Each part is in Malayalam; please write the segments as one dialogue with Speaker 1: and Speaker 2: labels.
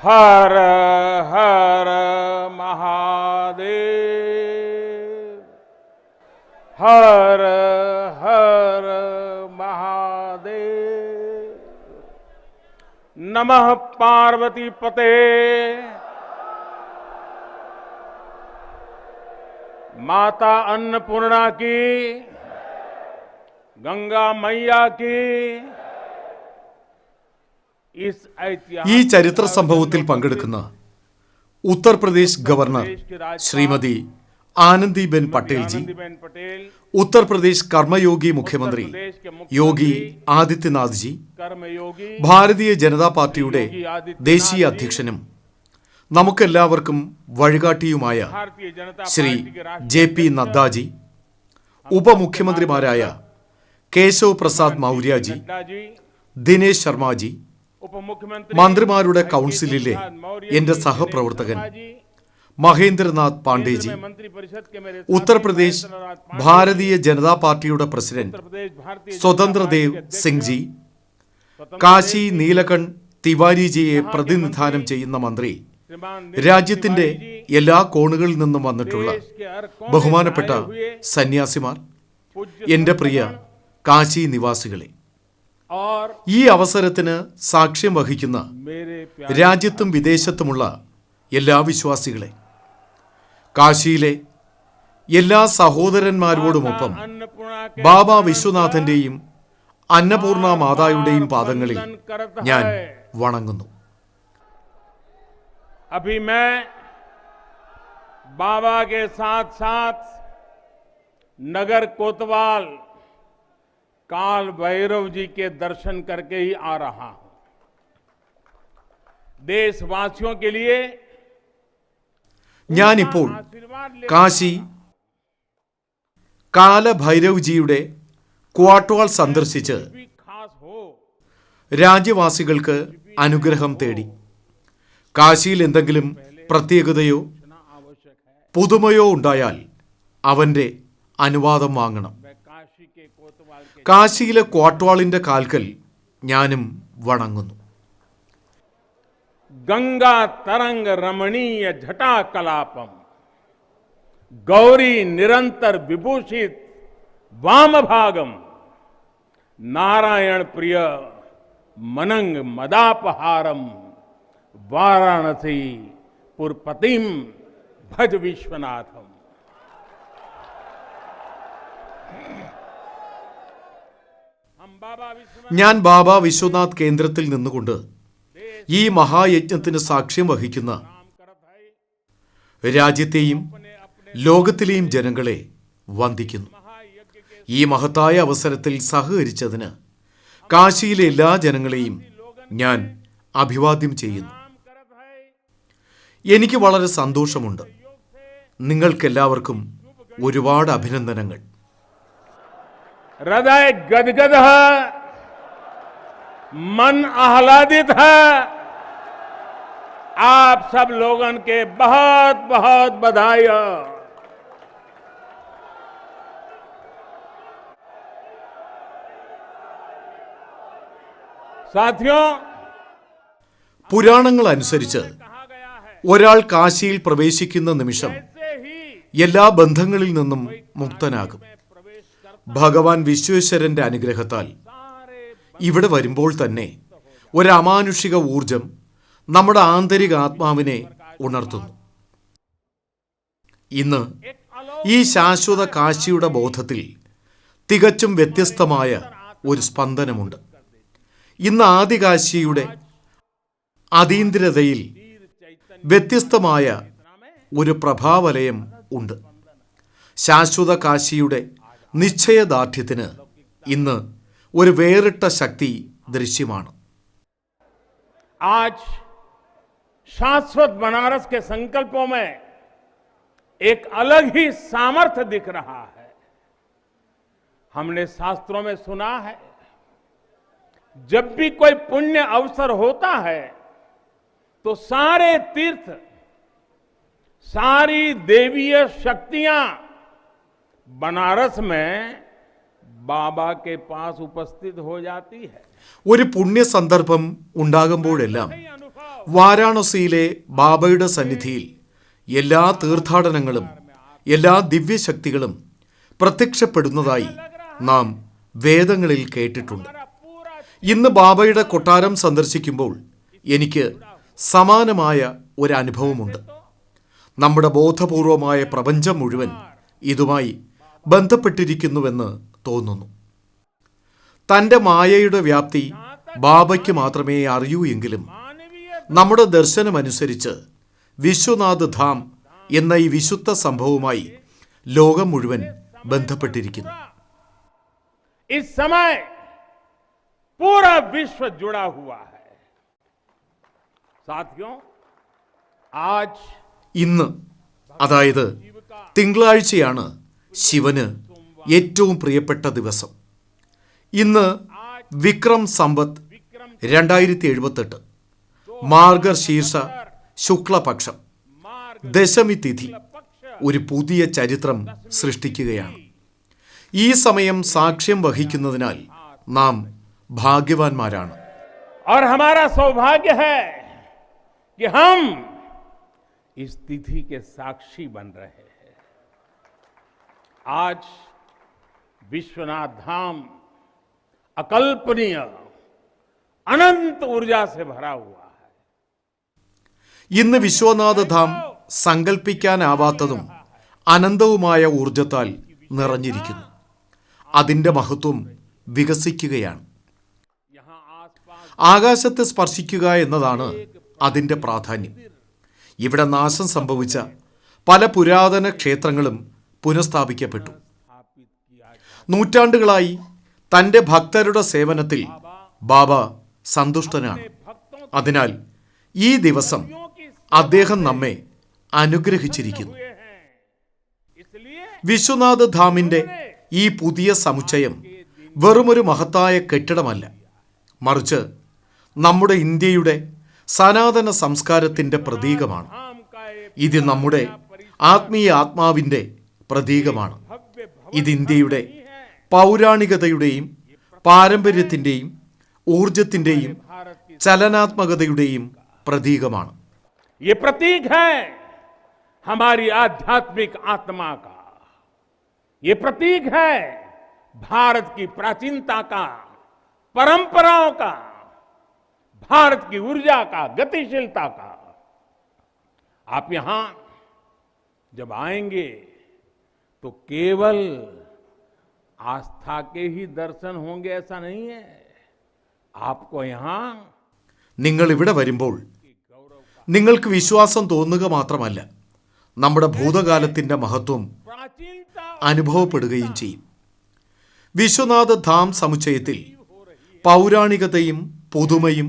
Speaker 1: हर हर महादेव, हर हर महादेव। नमः पार्वती पते, माता अन्नपूर्णा की, गंगा मैया की।
Speaker 2: ഈ ചരിത്ര സംഭവത്തിൽ പങ്കെടുക്കുന്ന ഉത്തർപ്രദേശ് ഗവർണർ ശ്രീമതി ആനന്ദിബെൻ പട്ടേൽജി, ഉത്തർപ്രദേശ് കർമ്മയോഗി മുഖ്യമന്ത്രി യോഗി ആദിത്യനാഥ് ജി, ഭാരതീയ ജനതാ പാർട്ടിയുടെ ദേശീയ അധ്യക്ഷനും നമുക്കെല്ലാവർക്കും വഴികാട്ടിയുമായ ശ്രീ JP നദ്ദാജി, ഉപമുഖ്യമന്ത്രിമാരായ കേശവ് പ്രസാദ് മൗര്യജി, ദിനേശ് ശർമാജി, മന്ത്രിമാരുടെ കൗൺസിലിലെ എന്റെ സഹപ്രവർത്തകൻ മഹേന്ദ്രനാഥ് പാണ്ഡേജി, ഉത്തർപ്രദേശ് ഭാരതീയ ജനതാ പാർട്ടിയുടെ പ്രസിഡന്റ് സ്വതന്ത്രദേവ് സിംഗ് ജി, കാശി നീലകണ്ഠ് തിവാരിജിയെ പ്രതിനിധാനം ചെയ്യുന്ന മന്ത്രി, രാജ്യത്തിന്റെ എല്ലാ കോണുകളിൽ നിന്നും വന്നിട്ടുള്ള ബഹുമാനപ്പെട്ട സന്യാസിമാർ, എന്റെ പ്രിയ കാശി നിവാസികളെ, ഈ അവസരത്തിന് സാക്ഷ്യം വഹിക്കുന്ന രാജ്യത്തും വിദേശത്തുമുള്ള എല്ലാ വിശ്വാസികളെ, കാശിയിലെ എല്ലാ സഹോദരന്മാരോടുമൊപ്പം ബാബ വിശ്വനാഥന്റെയും അന്നപൂർണ മാതായുടെയും പാദങ്ങളിൽ ഞാൻ വണങ്ങുന്നു.
Speaker 1: अभी मैं बाबा के साथ साथ नगर कोतवाल काल भैरव जी के दर्शन करके ही आ रहा हूं। देशवासियों के लिए
Speaker 2: ഞാനിപ്പോൾ കാശി കാലഭൈരവ്ജിയുടെ ക്വാട്വാൾ സന്ദർശിച്ച് രാജ്യവാസികൾക്ക് അനുഗ്രഹം തേടി. കാശിയിൽ എന്തെങ്കിലും പ്രത്യേകതയോ പുതുമയോ ഉണ്ടായാൽ അവന്റെ അനുവാദം വാങ്ങണം. കാശിയിലെ ക്വാട്വാളിന്റെ കാൽക്കൽ ഞാനും വണങ്ങുന്നു.
Speaker 1: गंगा तरंग रमणीय झटा कलापम, गौरी निरंतर विभूषित वाम भागम, नारायण प्रिय मनंग मदापहारम, वाराणसी पुरपतिम भज विश्वनाथम।
Speaker 2: ഞാൻ ബാബ വിശ്വനാഥ് കേന്ദ്രത്തിൽ നിന്നുകൊണ്ട് ഈ മഹായജ്ഞത്തിന് സാക്ഷ്യം വഹിക്കുന്ന രാജ്യത്തെയും ലോകത്തിലെയും ജനങ്ങളെ വന്ദിക്കുന്നു. ഈ മഹത്തായ അവസരത്തിൽ സഹകരിച്ചതിന് കാശിയിലെ എല്ലാ ജനങ്ങളെയും ഞാൻ അഭിവാദ്യം ചെയ്യുന്നു. എനിക്ക് വളരെ സന്തോഷമുണ്ട്. നിങ്ങൾക്കെല്ലാവർക്കും ഒരുപാട് അഭിനന്ദനങ്ങൾ.
Speaker 1: हृदय गदगद है, मन आह्लादित है। आप सब लोगों के बहुत बहुत बधाई। साथियों,
Speaker 2: പുരാണങ്ങൾ അനുസരിച്ച് ഒരാൾ കാശിയിൽ പ്രവേശിക്കുന്ന നിമിഷം എല്ലാ ബന്ധങ്ങളിൽ നിന്നും മുക്തനാകും. ഭഗവാൻ വിശ്വേശ്വരന്റെ അനുഗ്രഹത്താൽ ഇവിടെ വരുമ്പോൾ തന്നെ ഒരു അമാനുഷിക ഊർജം നമ്മുടെ ആന്തരിക ആത്മാവിനെ ഉണർത്തുന്നു. ഇന്ന് ഈ ശാശ്വത കാശിയുടെ ബോധത്തിൽ തികച്ചും വ്യത്യസ്തമായ ഒരു സ്പന്ദനമുണ്ട്. ഇന്ന് ആദികാശിയുടെ അതീന്ദ്രതയിൽ വ്യത്യസ്തമായ ഒരു പ്രഭാവലയം ഉണ്ട്. ശാശ്വത കാശിയുടെ നിശ്ചയദാർഢ്യത്തിന് ഇന്ന് ഒരു വേറിട്ട ശക്തി ദൃശ്യമാണ്.
Speaker 1: आज शाश्वत बनारस के संकल्पों में एक अलग ही सामर्थ्य दिख रहा है। हमने शास्त्रों में सुना है, जब भी कोई पुण्य अवसर होता है तो सारे तीर्थ, सारी देवीय शक्तियां बनारस में बाबा के पास उपस्थित हो जाती है.
Speaker 2: ഒരു പുണ്യ സന്ദർഭം ഉണ്ടാകുമ്പോഴെല്ലാം വാരാണസിയിലെ ബാബയുടെ സന്നിധിയിൽ എല്ലാ തീർത്ഥാടനങ്ങളും എല്ലാ ദിവ്യശക്തികളും പ്രത്യക്ഷപ്പെടുന്നതായി നാം വേദങ്ങളിൽ കേട്ടിട്ടുണ്ട്. ഇന്ന് ബാബയുടെ കൊട്ടാരം സന്ദർശിക്കുമ്പോൾ എനിക്ക് സമാനമായ ഒരു അനുഭവമുണ്ട്. നമ്മുടെ ബോധപൂർവമായ പ്രപഞ്ചം മുഴുവൻ ഇതുമായി ബന്ധപ്പെട്ടിരിക്കുന്നുവെന്ന് തോന്നുന്നു. തൻ്റെ മായയുടെ വ്യാപ്തി ബാബയ്ക്ക് മാത്രമേ അറിയൂ എങ്കിലും നമ്മുടെ ദർശനമനുസരിച്ച് വിശ്വനാഥ് ധാം എന്ന ഈ വിശുദ്ധ സംഭവവുമായി ലോകം മുഴുവൻ ബന്ധപ്പെട്ടിരിക്കുന്നു.
Speaker 1: इस समय पूरा विश्व जुड़ा हुआ है. साथियों, आज
Speaker 2: ഇന്ന്, അതായത് തിങ്കളാഴ്ചയാണ് ശിവന് ഏറ്റവും പ്രിയപ്പെട്ട ദിവസം. ഇന്ന് വിക്രം സമ്പത്ത് 2078 മാർഗശീർഷ ശുക്ലപക്ഷം ദശമി തിഥി ഒരു പുതിയ ചരിത്രം സൃഷ്ടിക്കുകയാണ്. ഈ സമയം സാക്ഷ്യം വഹിക്കുന്നതിനാൽ നാം ഭാഗ്യവാന്മാരാണ്.
Speaker 1: और हमारा सौभाग्य है कि हम इस तिथि के साक्षी बन रहे हैं. आज विश्वनाथ धाम अकल्पनीय अनंत ऊर्जा से भरा हुआ है.
Speaker 2: ഇന്ന് വിശ്വനാഥ ധാം സങ്കല്പിക്കാനാവാത്തതും അനന്തവുമായ ഊർജത്താൽ നിറഞ്ഞിരിക്കുന്നു. അതിൻ്റെ മഹത്വം വികസിക്കുകയാണ്. ആകാശത്തെ സ്പർശിക്കുക എന്നതാണ് അതിൻ്റെ പ്രാധാന്യം. ഇവിടെ നാശം സംഭവിച്ച പല പുരാതന ക്ഷേത്രങ്ങളും പുനഃസ്ഥാപിക്കപ്പെട്ടു. നൂറ്റാണ്ടുകളായി തൻ്റെ ഭക്തരുടെ സേവനത്തിൽ ബാബ സന്തുഷ്ടനാണ്. അതിനാൽ ഈ ദിവസം അദ്ദേഹം നമ്മെ അനുഗ്രഹിച്ചിരിക്കുന്നു. വിശ്വനാഥ് ധാമിൻ്റെ ഈ പുതിയ സമുച്ചയം വെറുമൊരു മഹത്തായ കെട്ടിടമല്ല, മറിച്ച് നമ്മുടെ ഇന്ത്യയുടെ സനാതന സംസ്കാരത്തിൻ്റെ പ്രതീകമാണ്. ഇത് നമ്മുടെ ആത്മീയ ആത്മാവിൻ്റെ പ്രതീകമാണ്. ഇത് ഇന്ത്യയുടെ പൗരാണികതയുടെയും പാരമ്പര്യത്തിൻ്റെയും ഊർജത്തിൻ്റെയും ചലനാത്മകതയുടെയും പ്രതീകമാണ്.
Speaker 1: ये प्रतीक है हमारी आध्यात्मिक आत्मा का. ये प्रतीक है भारत की प्राचीनता का, परंपराओं का, भारत की ऊर्जा का, गतिशीलता का. आप यहां जब आएंगे तो केवल आस्था के ही दर्शन होंगे ऐसा नहीं है. आपको यहां
Speaker 2: നിങ്ങൾ ഇവിടെ വരുമ്പോൾ നിങ്ങൾക്ക് വിശ്വാസം തോന്നുക മാത്രമല്ല, നമ്മുടെ ഭൂതകാലത്തിൻ്റെ മഹത്വം അനുഭവപ്പെടുകയും ചെയ്യും. വിശ്വനാഥ ധാം സമുച്ചയത്തിൽ പൗരാണികതയും പുതുമയും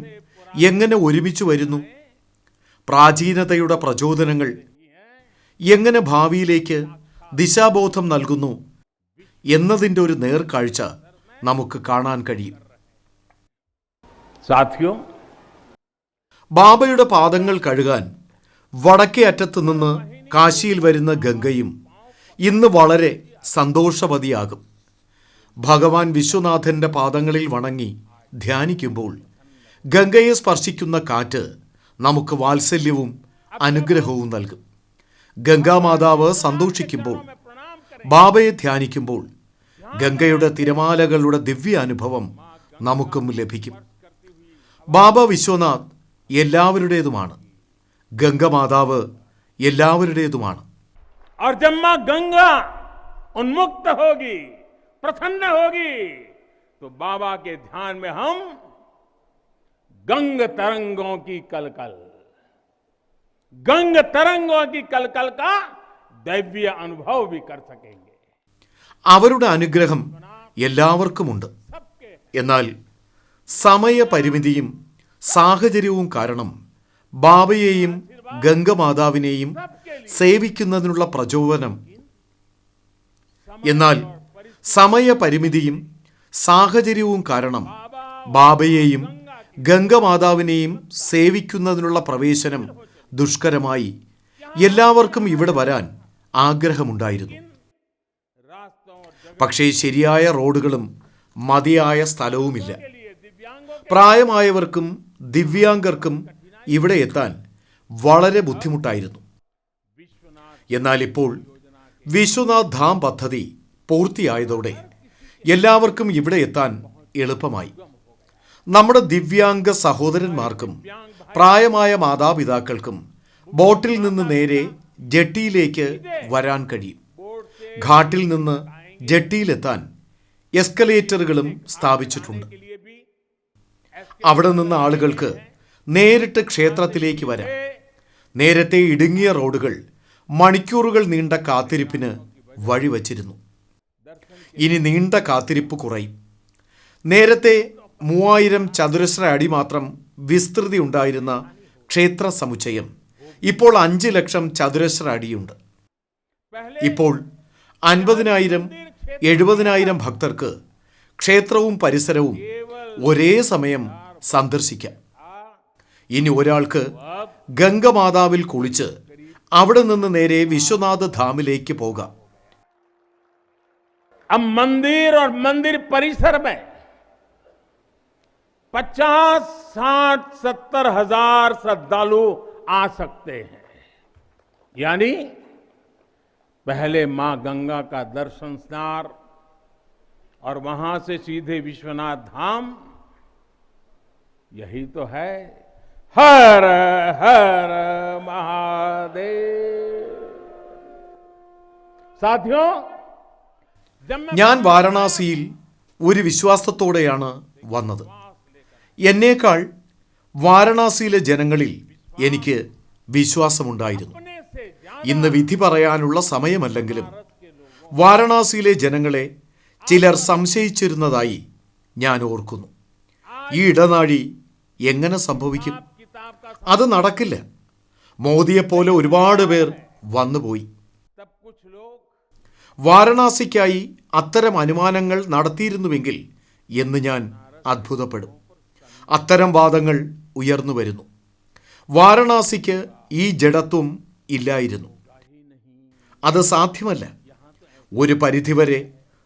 Speaker 2: എങ്ങനെ ഒരുമിച്ച് വരുന്നു, പ്രാചീനതയുടെ പ്രചോദനങ്ങൾ എങ്ങനെ ഭാവിയിലേക്ക് ദിശാബോധം നൽകുന്നു എന്നതിൻ്റെ ഒരു നേർക്കാഴ്ച നമുക്ക് കാണാൻ കഴിയും.
Speaker 1: साथियों,
Speaker 2: ബാബയുടെ പാദങ്ങൾ കഴുകാൻ വടക്കേ അറ്റത്ത് നിന്ന് കാശിയിൽ വരുന്ന ഗംഗയും ഇന്ന് വളരെ സന്തോഷവതിയാകും. ഭഗവാൻ വിശ്വനാഥൻ്റെ പാദങ്ങളിൽ വണങ്ങി ധ്യാനിക്കുമ്പോൾ ഗംഗയെ സ്പർശിക്കുന്ന കാറ്റ് നമുക്ക് വാത്സല്യവും അനുഗ്രഹവും നൽകും. ഗംഗാമാതാവ് സന്തോഷിക്കുമ്പോൾ, ബാബയെ ധ്യാനിക്കുമ്പോൾ ഗംഗയുടെ തിരമാലകളുടെ ദിവ്യ അനുഭവം നമുക്കും ലഭിക്കും. ബാബ വിശ്വനാഥ് എല്ലാവരുടേതുമാണ്. ഗംഗമാതാവ് എല്ലാവരുടേതുമാണ്.
Speaker 1: और जब मां गंगा उन्मुक्त होगी, प्रसन्न होगी, तो बाबा के ध्यान में हम गंग तरंगों की कलकल, गंग तरंगों की कलकल का दैवीय अनुभव भी कर सकेंगे.
Speaker 2: അവരുടെ അനുഗ്രഹം എല്ലാവർക്കുമുണ്ട്. എന്നാൽ സമയപരിമിതിയും സാഹചര്യവും കാരണം ബാബയെയും ഗംഗമാതാവിനെയും സേവിക്കുന്നതിനുള്ള പ്രചോദനം സമയപരിമിതിയും സാഹചര്യവും കാരണം ബാബയെയും ഗംഗമാതാവിനെയും സേവിക്കുന്നതിനുള്ള പ്രവേശനം ദുഷ്കരമായി എല്ലാവർക്കും ഇവിടെ വരാൻ ആഗ്രഹമുണ്ടായിരുന്നു. പക്ഷേ ശരിയായ റോഡുകളും മതിയായ സ്ഥലവുമില്ല. പ്രായമായവർക്കും ദിവ്യാംഗർക്കും ഇവിടെ എത്താൻ വളരെ ബുദ്ധിമുട്ടായിരുന്നു. എന്നാൽ ഇപ്പോൾ വിശ്വനാഥ് ധാം പദ്ധതി പൂർത്തിയായതോടെ എല്ലാവർക്കും ഇവിടെ എത്താൻ എളുപ്പമായി. നമ്മുടെ ദിവ്യാംഗ സഹോദരന്മാർക്കും പ്രായമായ മാതാപിതാക്കൾക്കും ബോട്ടിൽ നിന്ന് നേരെ ജെട്ടിയിലേക്ക് വരാൻ കഴിയും. ഘാട്ടിൽ നിന്ന് ജെട്ടിയിലെത്താൻ എസ്കലേറ്ററുകളും സ്ഥാപിച്ചിട്ടുണ്ട്. അവിടെ നിന്ന് ആളുകൾക്ക് നേരിട്ട് ക്ഷേത്രത്തിലേക്ക് വരാം. നേരത്തെ ഇടുങ്ങിയ റോഡുകൾ മണിക്കൂറുകൾ നീണ്ട കാത്തിരിപ്പിന് വഴിവച്ചിരുന്നു. ഇനി നീണ്ട കാത്തിരിപ്പ് കുറയും. നേരത്തെ 3000 ചതുരശ്ര അടി മാത്രം വിസ്തൃതി ഉണ്ടായിരുന്ന ക്ഷേത്ര സമുച്ചയം ഇപ്പോൾ 5 ലക്ഷം ചതുരശ്ര അടിയുണ്ട്. ഇപ്പോൾ 50,000 70,000 ഭക്തർക്ക് ക്ഷേത്രവും പരിസരവും ഒരേ സമയം സന്ദർശിക്കാം. ഇനി ഒരാൾക്ക് ഗംഗമാതാവിൽ കുളിച്ച് അവിടെ നിന്ന് നേരെ വിശ്വനാഥ ധാമിലേക്ക് പോകാം.
Speaker 1: अब मंदिर और मंदिर परिसर में 50, 60, 70 हजार श्रद्धालु आ सकते हैं. यानी पहले मां गंगा का दर्शन स्नान और वहां से सीधे विश्वनाथ धाम. यही तो है हर हर महादेव. साथियों,
Speaker 2: ഞാൻ വാരണാസിയിൽ ഒരു വിശ്വാസത്തോടെയാണ് വന്നത്. എന്നേക്കാൾ വാരണാസിയിലെ ജനങ്ങളിൽ എനിക്ക് വിശ്വാസമുണ്ടായിരുന്നു. ഇന്ന് വിധി പറയാനുള്ള സമയമല്ലെങ്കിലും വാരണാസിയിലെ ജനങ്ങളെ ചിലർ സംശയിച്ചിരുന്നതായി ഞാൻ ഓർക്കുന്നു. ഈ ഇടനാഴി എങ്ങനെ സംഭവിക്കും? അത് നടക്കില്ല. മോദിയെപ്പോലെ ഒരുപാട് പേർ വന്നുപോയി. വാരണാസിക്കായി അത്തരം അനുമാനങ്ങൾ നടത്തിയിരുന്നുവെങ്കിൽ എന്ന് ഞാൻ അത്ഭുതപ്പെടും. അത്തരം വാദങ്ങൾ ഉയർന്നു വരുന്നു. വാരണാസിക്ക് ഈ ജഡത്വം ഇല്ലായിരുന്നു. അത് സാധ്യമല്ല. ഒരു പരിധിവരെ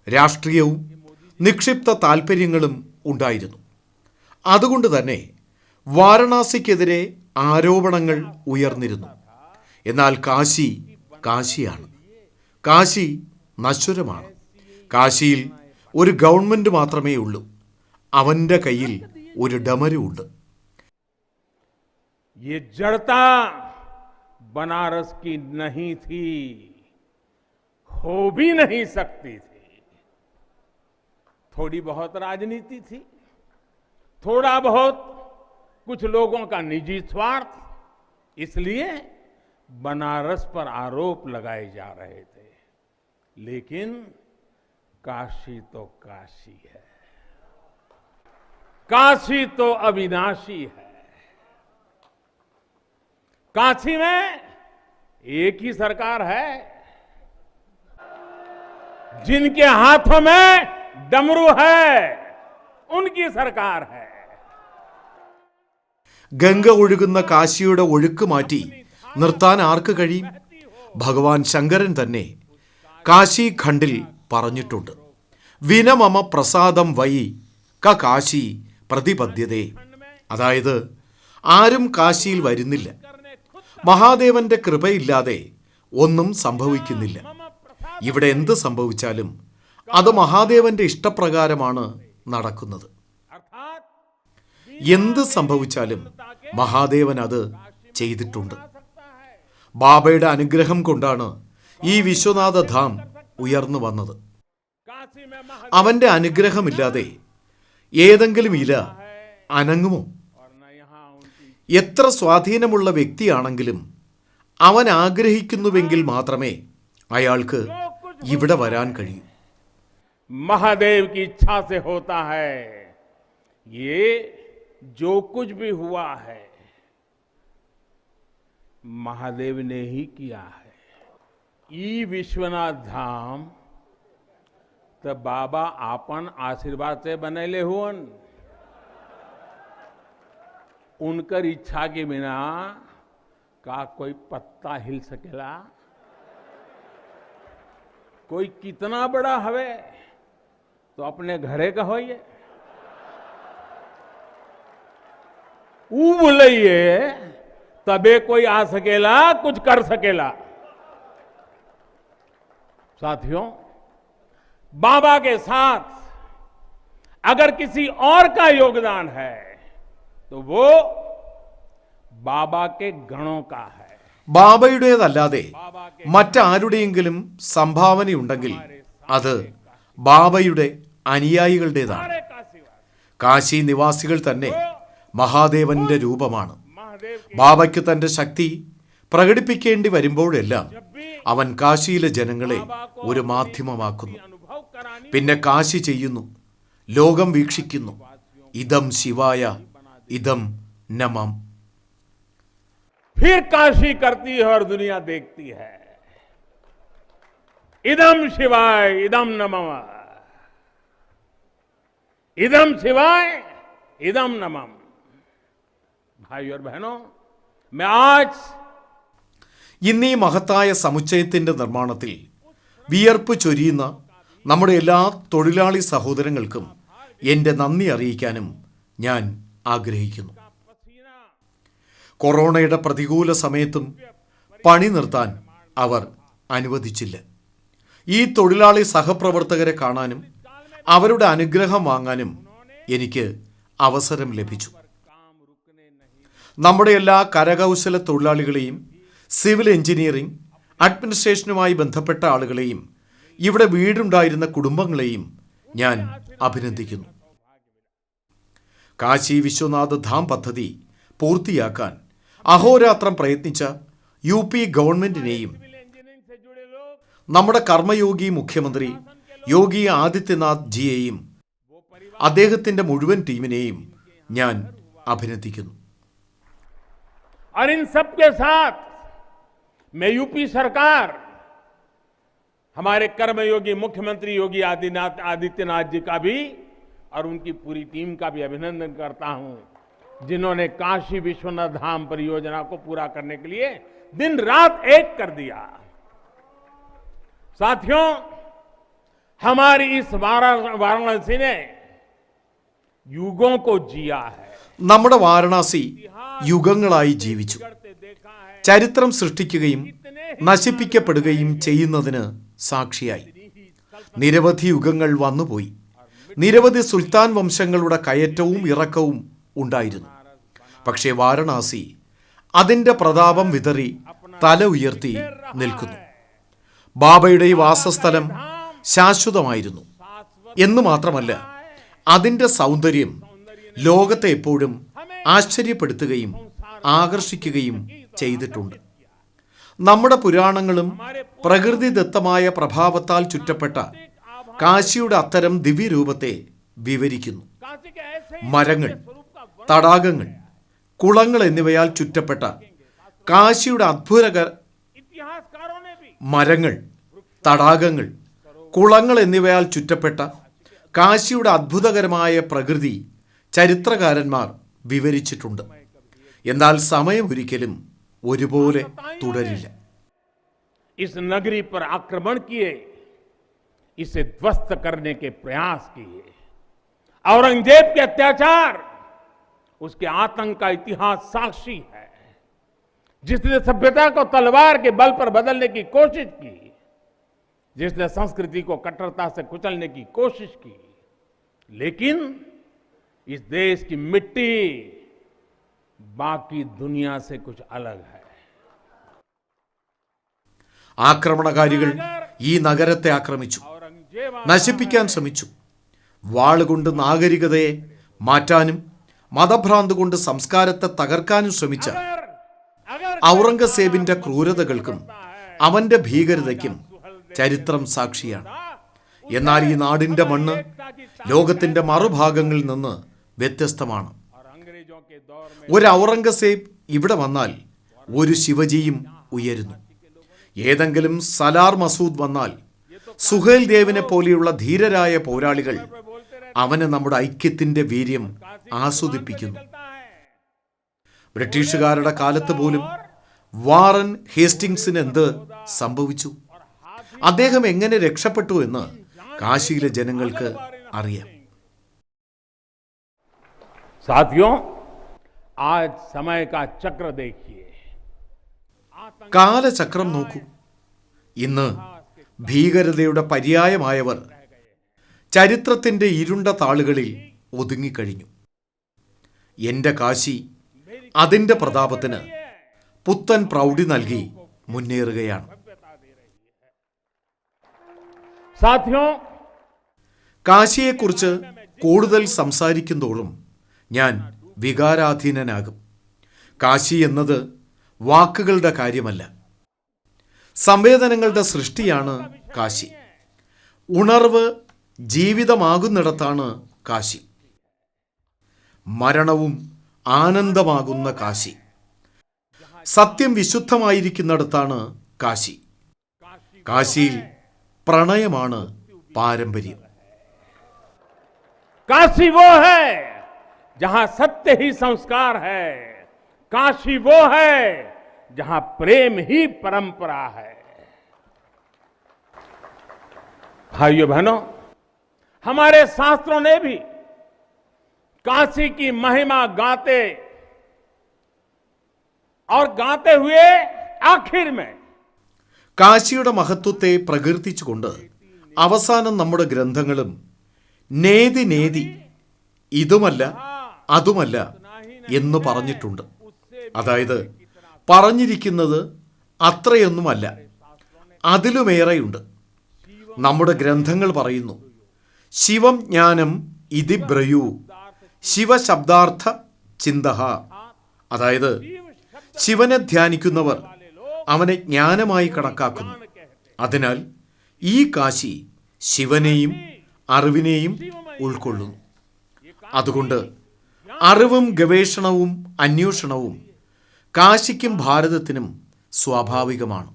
Speaker 2: രാഷ്ട്രീയവും നിക്ഷിപ്ത താൽപ്പര്യങ്ങളും ഉണ്ടായിരുന്നു. അതുകൊണ്ട് തന്നെ വാരണാസിക്കെതിരെ ആരോപണങ്ങൾ ഉയർന്നിരുന്നു. എന്നാൽ കാശി കാശിയാണ്. കാശി നശ്വരമാണ്. കാശിയിൽ ഒരു ഗവൺമെന്റ് മാത്രമേ ഉള്ളൂ. അവന്റെ കയ്യിൽ ഒരു ഡമരുണ്ട്.
Speaker 1: ये जड़ता बनारस की नहीं थी, हो भी नहीं सकती थी. थोड़ी बहुत राजनीति थी, थोड़ा बहुत कुछ लोगों का निजी स्वार्थ, इसलिए बनारस पर आरोप लगाए जा रहे थे. लेकिन काशी तो काशी है, काशी तो अविनाशी है. काशी में एक ही सरकार है. जिनके हाथों में डमरू है, उनकी सरकार है.
Speaker 2: ഗംഗ ഒഴുകുന്ന കാശിയുടെ ഒഴുക്ക് മാറ്റി നിർത്താൻ ആർക്ക് കഴിയും? ഭഗവാൻ ശങ്കരൻ തന്നെ കാശി ഖണ്ഡിൽ പറഞ്ഞിട്ടുണ്ട്. വിനമമ പ്രസാദം വൈ ക കാശി പ്രതിപദ്യതേ. അതായത് ആരും കാശിയിൽ വരുന്നില്ല. മഹാദേവന്റെ കൃപയില്ലാതെ ഒന്നും സംഭവിക്കുന്നില്ല. ഇവിടെ എന്ത് സംഭവിച്ചാലും അത് മഹാദേവന്റെ ഇഷ്ടപ്രകാരമാണ് നടക്കുന്നത്. എന്ത് സംഭവിച്ചാലും മഹാദേവൻ അത് ചെയ്തിട്ടുണ്ട്. ബാബയുടെ അനുഗ്രഹം കൊണ്ടാണ് ഈ വിശ്വനാഥ ധാം ഉയർന്നു വന്നത്. അവന്റെ അനുഗ്രഹമില്ലാതെ ഏതെങ്കിലും ഇല അനങ്ങുമോ? എത്ര സ്വാധീനമുള്ള വ്യക്തിയാണെങ്കിലും അവൻ ആഗ്രഹിക്കുന്നുവെങ്കിൽ മാത്രമേ അയാൾക്ക് ഇവിടെ വരാൻ കഴിയൂ.
Speaker 1: महादेव की इच्छा से होता है. ये जो कुछ भी हुआ है महादेव ने ही किया है. ई विश्वनाथ धाम तो बाबा आपन आशीर्वाद से बनेले हुन. उनकर इच्छा के बिना का कोई पत्ता हिल सकेला? कोई कितना बड़ा हवे तो अपने घरे का होइए. ऊ बोलिए तबे कोई आ सकेला, कुछ कर सकेला। साथियों, बाबा के साथ अगर किसी और का योगदान है तो वो बाबा के गणों का है।
Speaker 2: ബാബയുടേതല്ലാതെ മറ്റാരുടെയെങ്കിലും സംഭാവനയുണ്ടെങ്കിൽ അത് ബാബയുടെ അനുയായികളുടേതാണ്. കാശി നിവാസികൾ തന്നെ മഹാദേവന്റെ രൂപമാണ്. ബാബയ്ക്ക് തന്റെ ശക്തി പ്രകടിപ്പിക്കേണ്ടി വരുമ്പോഴെല്ലാം അവൻ കാശിയിലെ ജനങ്ങളെ ഒരു മാധ്യമമാക്കുന്നു. പിന്നെ കാശി ചെയ്യുന്നു, ലോകം വീക്ഷിക്കുന്നു. ഇദം ശിവായ ഇദം നമം.
Speaker 1: फिर काशी करती है और दुनिया देखती है। इदम शिवाय इदम नमः, इदम शिवाय इदम नमः। भाई और बहनों, मैं आज
Speaker 2: ഇന്ന് ഈ മഹത്തായ സമുച്ചയത്തിന്റെ നിർമ്മാണത്തിൽ വിയർപ്പ് ചൊരിയുന്ന നമ്മുടെ എല്ലാ തൊഴിലാളി സഹോദരങ്ങൾക്കും എൻ്റെ നന്ദി അറിയിക്കാനും ഞാൻ ആഗ്രഹിക്കുന്നു. കൊറോണയുടെ പ്രതികൂല സമയത്തും പണി നിർത്താൻ അവർ അനുവദിച്ചില്ല. ഈ തൊഴിലാളി സഹപ്രവർത്തകരെ കാണാനും അവരുടെ അനുഗ്രഹം വാങ്ങാനും എനിക്ക് അവസരം ലഭിച്ചു. നമ്മുടെ എല്ലാ കരകൗശല തൊഴിലാളികളെയും സിവിൽ എഞ്ചിനീയറിംഗ് അഡ്മിനിസ്ട്രേഷനുമായി ബന്ധപ്പെട്ട ആളുകളെയും ഇവിടെ വീടുണ്ടായിരുന്ന കുടുംബങ്ങളെയും ഞാൻ അഭിനന്ദിക്കുന്നു. കാശി വിശ്വനാഥ ധാം പദ്ധതി പൂർത്തിയാക്കാൻ അഹോരാത്രം പ്രയത്നിച്ച UP ഗവൺമെന്റിനെയും നമ്മുടെ കർമ്മയോഗി മുഖ്യമന്ത്രി യോഗി ആദിത്യനാഥ് ജിയെയും അദ്ദേഹത്തിന്റെ മുഴുവൻ ടീമിനെയും ഞാൻ അഭിനന്ദിക്കുന്നു.
Speaker 1: और इन सबके साथ मैं UP सरकार, हमारे कर्मयोगी मुख्यमंत्री योगी आदित्यनाथ जी का भी और उनकी पूरी टीम का भी अभिनंदन करता हूं, जिन्होंने काशी विश्वनाथ धाम परियोजना को पूरा करने के लिए दिन रात एक कर दिया। साथियों, हमारी इस वाराणसी ने युगों को जिया है.
Speaker 2: നമ്മുടെ വാരണാസി യുഗങ്ങളായി ജീവിച്ചു. ചരിത്രം സൃഷ്ടിക്കുകയും നശിപ്പിക്കപ്പെടുകയും ചെയ്യുന്നതിന് സാക്ഷിയായി. നിരവധി യുഗങ്ങൾ വന്നുപോയി. നിരവധി സുൽത്താൻ വംശങ്ങളുടെ കയറ്റവും ഇറക്കവും ഉണ്ടായിരുന്നു. പക്ഷേ വാരണാസി അതിൻ്റെ പ്രതാപം വിതറി തല ഉയർത്തി നിൽക്കുന്നു. ബാബയുടെ ഈ വാസസ്ഥലം ശാശ്വതമായിരുന്നു എന്ന് മാത്രമല്ല, അതിൻ്റെ സൗന്ദര്യം ലോകത്തെ എപ്പോഴും ആശ്ചര്യപ്പെടുത്തുകയും ആകർഷിക്കുകയും ചെയ്തിട്ടുണ്ട്. നമ്മുടെ പുരാണങ്ങളും പ്രകൃതിദത്തമായ പ്രഭാവത്താൽ ചുറ്റപ്പെട്ട കാശിയുടെ അത്തരം ദിവ്യരൂപത്തെ വിവരിക്കുന്നു. മരങ്ങൾ, തടാകങ്ങൾ, കുളങ്ങൾ എന്നിവയാൽ ചുറ്റപ്പെട്ട കാശിയുടെ മരങ്ങൾ, തടാകങ്ങൾ, കുളങ്ങൾ എന്നിവയാൽ ചുറ്റപ്പെട്ട കാശിയുടെ അത്ഭുതകരമായ പ്രകൃതി ചരിത്രകാരന്മാർ വിവരിച്ചിട്ടുണ്ട്. എന്നാൽ സമയം ഒരിക്കലും ഒരുപോലെ തുടരില്ല.
Speaker 1: इस नगरी पर आक्रमण किए, इसे ध्वस्त करने के प्रयास किए. औरंगजेब के अत्याचार, उसके आतंक का इतिहास साक्षी है. जिसने सभ्यता को तलवार के बल पर बदलने की कोशिश की, जिसने संस्कृति को कट्टरता से कुचलने की कोशिश की, लेकिन इस देश की मिट्टी बाकी दुनिया से कुछ अलग है.
Speaker 2: ആക്രമണകാരികൾ ഈ നഗരത്തെ ആക്രമിച്ചു, നശിപ്പിക്കാൻ ശ്രമിച്ചു. വാളുകൊണ്ട് നാഗരികതയെ മാറ്റാനും മതഭ്രാന്ത് കൊണ്ട് സംസ്കാരത്തെ തകർക്കാനും ശ്രമിച്ച ഔറംഗസേബിന്റെ ക്രൂരതകൾക്കും അവന്റെ ഭീകരതയ്ക്കും ചരിത്രം സാക്ഷിയാണ്. എന്നാൽ ഈ നാടിന്റെ മണ്ണ് ലോകത്തിന്റെ മറുഭാഗങ്ങളിൽ നിന്ന് വ്യത്യസ്തമാണ്. ഒരു ഔറംഗസേബ് ഇവിടെ വന്നാൽ ഒരു ശിവജിയും ഉയരുന്നു. ഏതെങ്കിലും സലാർ മസൂദ് വന്നാൽ സുഹേൽ ദേവിനെ പോലെയുള്ള ധീരരായ പോരാളികൾ അവന് നമ്മുടെ ഐക്യത്തിന്റെ വീര്യം ആസ്വദിപ്പിക്കുന്നു. ബ്രിട്ടീഷുകാരുടെ കാലത്ത് പോലും വാറൻ ഹേസ്റ്റിംഗ്സിന് എന്ത് സംഭവിച്ചു, അദ്ദേഹം എങ്ങനെ രക്ഷപ്പെട്ടു എന്ന് കാശിയിലെ ജനങ്ങൾക്ക് അറിയാം.
Speaker 1: साथियों, आज समय का चक्र देखिए.
Speaker 2: കാലചക്രം നോക്കൂ. ഇന്ന് ഭീകരതയുടെ പര്യായമായവർ ചരിത്രത്തിൻ്റെ ഇരുണ്ട താളുകളിൽ ഒതുങ്ങിക്കഴിഞ്ഞു. എൻ്റെ കാശി അതിൻ്റെ പ്രതാപത്തിന് പുത്തൻ പ്രൗഢി നൽകി മുന്നേറുകയാണ്. കാശിയെക്കുറിച്ച് കൂടുതൽ സംസാരിക്കുന്തോറും ഞാൻ വികാരാധീനനാകും. കാശി എന്നത് വാക്കുകളുടെ കാര്യമല്ല, സംവേദനങ്ങളുടെ സൃഷ്ടിയാണ് കാശി. ഉണർവ് ജീവിതമാകുന്നിടത്താണ് കാശി. മരണവും ആനന്ദമാകുന്ന കാശി. സത്യം വിശുദ്ധമായിരിക്കുന്നിടത്താണ് കാശി. കാശിയിൽ പ്രണയമാണ് പാരമ്പര്യം.
Speaker 1: काशी वो है जहां सत्य ही संस्कार है. काशी वो है जहां प्रेम ही परंपरा है. भाइयों बहनों, हमारे शास्त्रों ने भी काशी की महिमा गाते और गाते हुए आखिर में
Speaker 2: കാശിയുടെ മഹത്വത്തെ പ്രകീർത്തിച്ചുകൊണ്ട് അവസാനം നമ്മുടെ ഗ്രന്ഥങ്ങളും നേതി നേതി ഇതുമല്ല അതുമല്ല എന്ന് പറഞ്ഞിട്ടുണ്ട്. അതായത് പറഞ്ഞിരിക്കുന്നത് അത്രയൊന്നുമല്ല, അതിലുമേറെയുണ്ട്. നമ്മുടെ ഗ്രന്ഥങ്ങൾ പറയുന്നു, ശിവം ജ്ഞാനം ഇതി ബ്രയൂ ശിവശബ്ദാർത്ഥ ചിന്തഹ. അതായത് ശിവനെ ധ്യാനിക്കുന്നവർ അവനെ ജ്ഞാനമായി കണക്കാക്കുന്നു. അതിനാൽ ഈ കാശി ശിവനെയും അറിവിനെയും ഉൾക്കൊള്ളുന്നു. അതുകൊണ്ട് അറിവും ഗവേഷണവും അന്വേഷണവും കാശിക്കും ഭാരതത്തിനും സ്വാഭാവികമാണ്.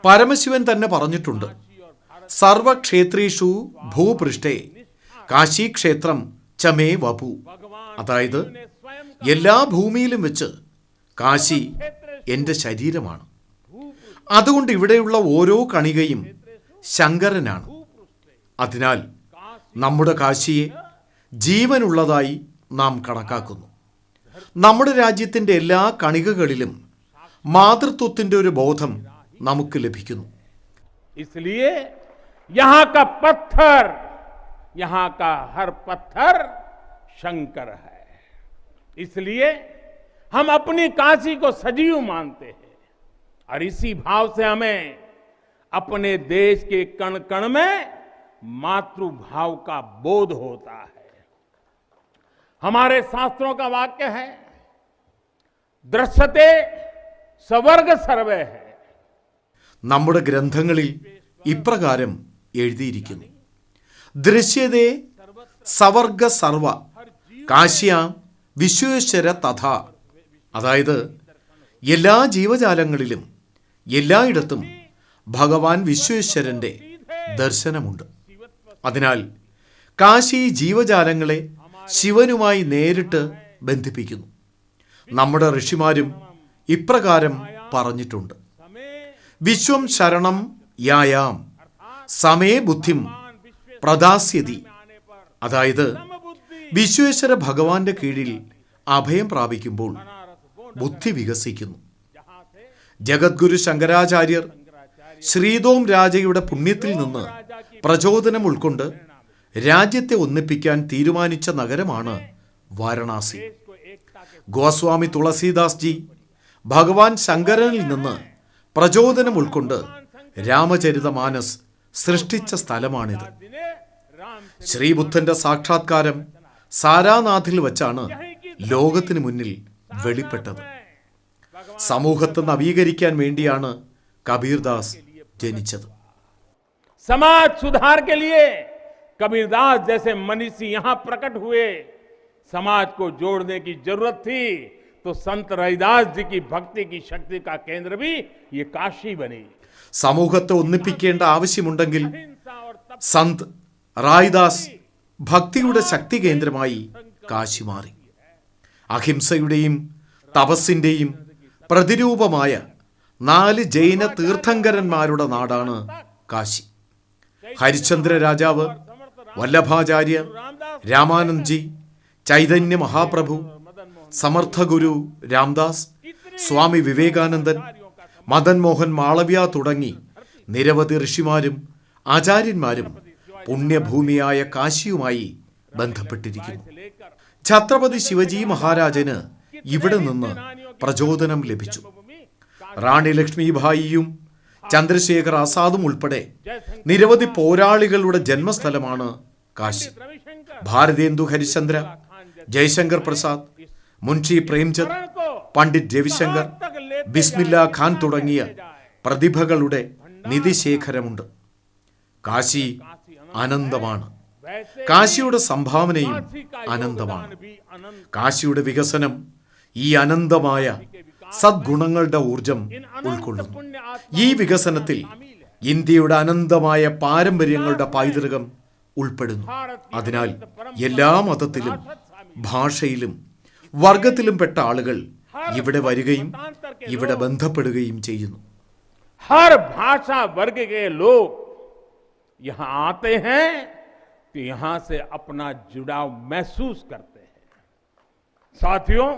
Speaker 2: പരമശിവൻ തന്നെ പറഞ്ഞിട്ടുണ്ട്, സർവക്ഷേത്രേഷു ഭൂപൃഷ്ഠേ കാശീക്ഷേത്രം ചമേ വപു. അതായത് എല്ലാ ഭൂമിയിലും വെച്ച് കാശി എൻ്റെ ശരീരമാണ്. അതുകൊണ്ട് ഇവിടെയുള്ള ഓരോ കണികയും ശങ്കരനാണ്. അതിനാൽ നമ്മുടെ കാശിയെ ജീവനുള്ളതായി നാം കണക്കാക്കുന്നു. നമ്മുടെ രാജ്യത്തിൻ്റെ എല്ലാ കണികകളിലും മാതൃത്വത്തിൻ്റെ ഒരു ബോധം നമുക്ക് ലഭിക്കുന്നു.
Speaker 1: इसलिए यहाँ का पत्थर, यहाँ का हर पत्थर शंकर है. इसलिए हम अपनी काशी को सजीव मानते हैं और इसी भाव से हमें अपने देश के कण कण में मातृभाव का बोध होता है. हमारे शास्त्रों का वाक्य है, दृश्यते स्वर्ग सर्वे है.
Speaker 2: നമ്മുടെ ഗ്രന്ഥങ്ങളിൽ ഇപ്രകാരം എഴുതിയിരിക്കുന്നു, ദൃശ്യതേ സവർഗ സർവ കാശ്യാം വിശ്വേശ്വര തഥാ. അതായത് എല്ലാ ജീവജാലങ്ങളിലും എല്ലായിടത്തും ഭഗവാൻ വിശ്വേശ്വരൻ്റെ ദർശനമുണ്ട്. അതിനാൽ കാശി ജീവജാലങ്ങളെ ശിവനുമായി നേരിട്ട് ബന്ധിപ്പിക്കുന്നു. നമ്മുടെ ഋഷിമാരും ഇപ്രകാരം പറഞ്ഞിട്ടുണ്ട്, വിശ്വം ശരണം യായാം സമേ ബുദ്ധിം പ്രദാസ്യതി. അതായത് വിശ്വേശ്വര ഭഗവാന്റെ കീഴിൽ അഭയം പ്രാപിക്കുമ്പോൾ ബുദ്ധി വികസിക്കുന്നു. ജഗദ്ഗുരു ശങ്കരാചാര്യർ ശ്രീധോം രാജയുടെ പുണ്യത്തിൽ നിന്ന് പ്രചോദനം ഉൾക്കൊണ്ട് രാജ്യത്തെ ഒന്നിപ്പിക്കാൻ തീരുമാനിച്ച നഗരമാണ് വാരണാസി. ഗോസ്വാമി തുളസീദാസ് ജി ഭഗവാൻ ശങ്കരനിൽ നിന്ന് പ്രചോദനം ഉൾക്കൊണ്ട് രാമചരിതമാനസ് സൃഷ്ടിച്ച സ്ഥലമാണിത്. ശ്രീബുദ്ധന്റെ സാക്ഷാത്കാരം സാരാനാഥിൽ വച്ചാണ് ലോകത്തിന് മുന്നിൽ വെളിപ്പെട്ടത്. സമൂഹത്തെ നവീകരിക്കാൻ വേണ്ടിയാണ് കബീർദാസ് ജനിച്ചത്.
Speaker 1: समाज सुधार के लिए कबीरदास जैसे मनीषी यहां प्रकट हुए. समाज को जोड़ने की जरूरत थी तो संत रविदास जी की भक्ति की शक्ति का केंद्र भी ये काशी बनी.
Speaker 2: സമൂഹത്തെ ഒന്നിപ്പിക്കേണ്ട ആവശ്യമുണ്ടെങ്കിൽ സന്ത് റായിദാസ് ഭക്തിയുടെ ശക്തി കേന്ദ്രമായി കാശി മാറി. അഹിംസയുടെയും തപസ്സിന്റെയും പ്രതിരൂപമായ 4 ജൈന തീർത്ഥങ്കരന്മാരുടെ നാടാണ് കാശി. ഹരിശ്ചന്ദ്ര രാജാവ്, വല്ലഭാചാര്യ, രാമാനന്ദ്ജി, ചൈതന്യ മഹാപ്രഭു, സമർത്ഥ ഗുരു രാംദാസ് സ്വാമി വിവേകാനന്ദൻ, മദൻ മോഹൻ മാളവ്യ തുടങ്ങി നിരവധി ഋഷിമാരും ആചാര്യന്മാരും പുണ്യഭൂമിയായ കാശിയുമായി ബന്ധപ്പെട്ടിരിക്കുന്നു. ഛത്രപതി ശിവജി മഹാരാജന് ഇവിടെ നിന്ന് പ്രചോദനം ലഭിച്ചു. റാണി ലക്ഷ്മിഭായിയും ചന്ദ്രശേഖർ ആസാദും ഉൾപ്പെടെ നിരവധി പോരാളികളുടെ ജന്മസ്ഥലമാണ് കാശി. ഭാരതേന്ദു ഹരിശ്ചന്ദ്ര, ജയശങ്കർ പ്രസാദ്, മുൻഷി പ്രേംചന്ദ്, പണ്ഡിറ്റ് രവിശങ്കർ, ബിസ്മില്ല ഖാൻ തുടങ്ങിയ പ്രതിഭകളുടെ നിധിശേഖരമുണ്ട്. കാശി അനന്തമാണ്. കാശിയുടെ സംഭാവനയും അനന്തമാണ്. കാശിയുടെ വികസനം ഈ അനന്തമായ സദ്ഗുണങ്ങളുടെ ഊർജം ഉൾക്കൊള്ളുന്നു. ഈ വികസനത്തിൽ ഇന്ത്യയുടെ അനന്തമായ പാരമ്പര്യങ്ങളുടെ പൈതൃകം ഉൾപ്പെടുന്നു. അതിനാൽ എല്ലാ മതത്തിലും ഭാഷയിലും വർഗത്തിലും പെട്ട ആളുകൾ ഇവിടെ വരികയും ഇവിടെ ബന്ധപ്പെടുകയും ചെയ്യുന്നു.
Speaker 1: हर भाषा वर्ग के लोग यहां आते हैं तो यहां से अपना जुड़ाव महसूस करते हैं. साथियों,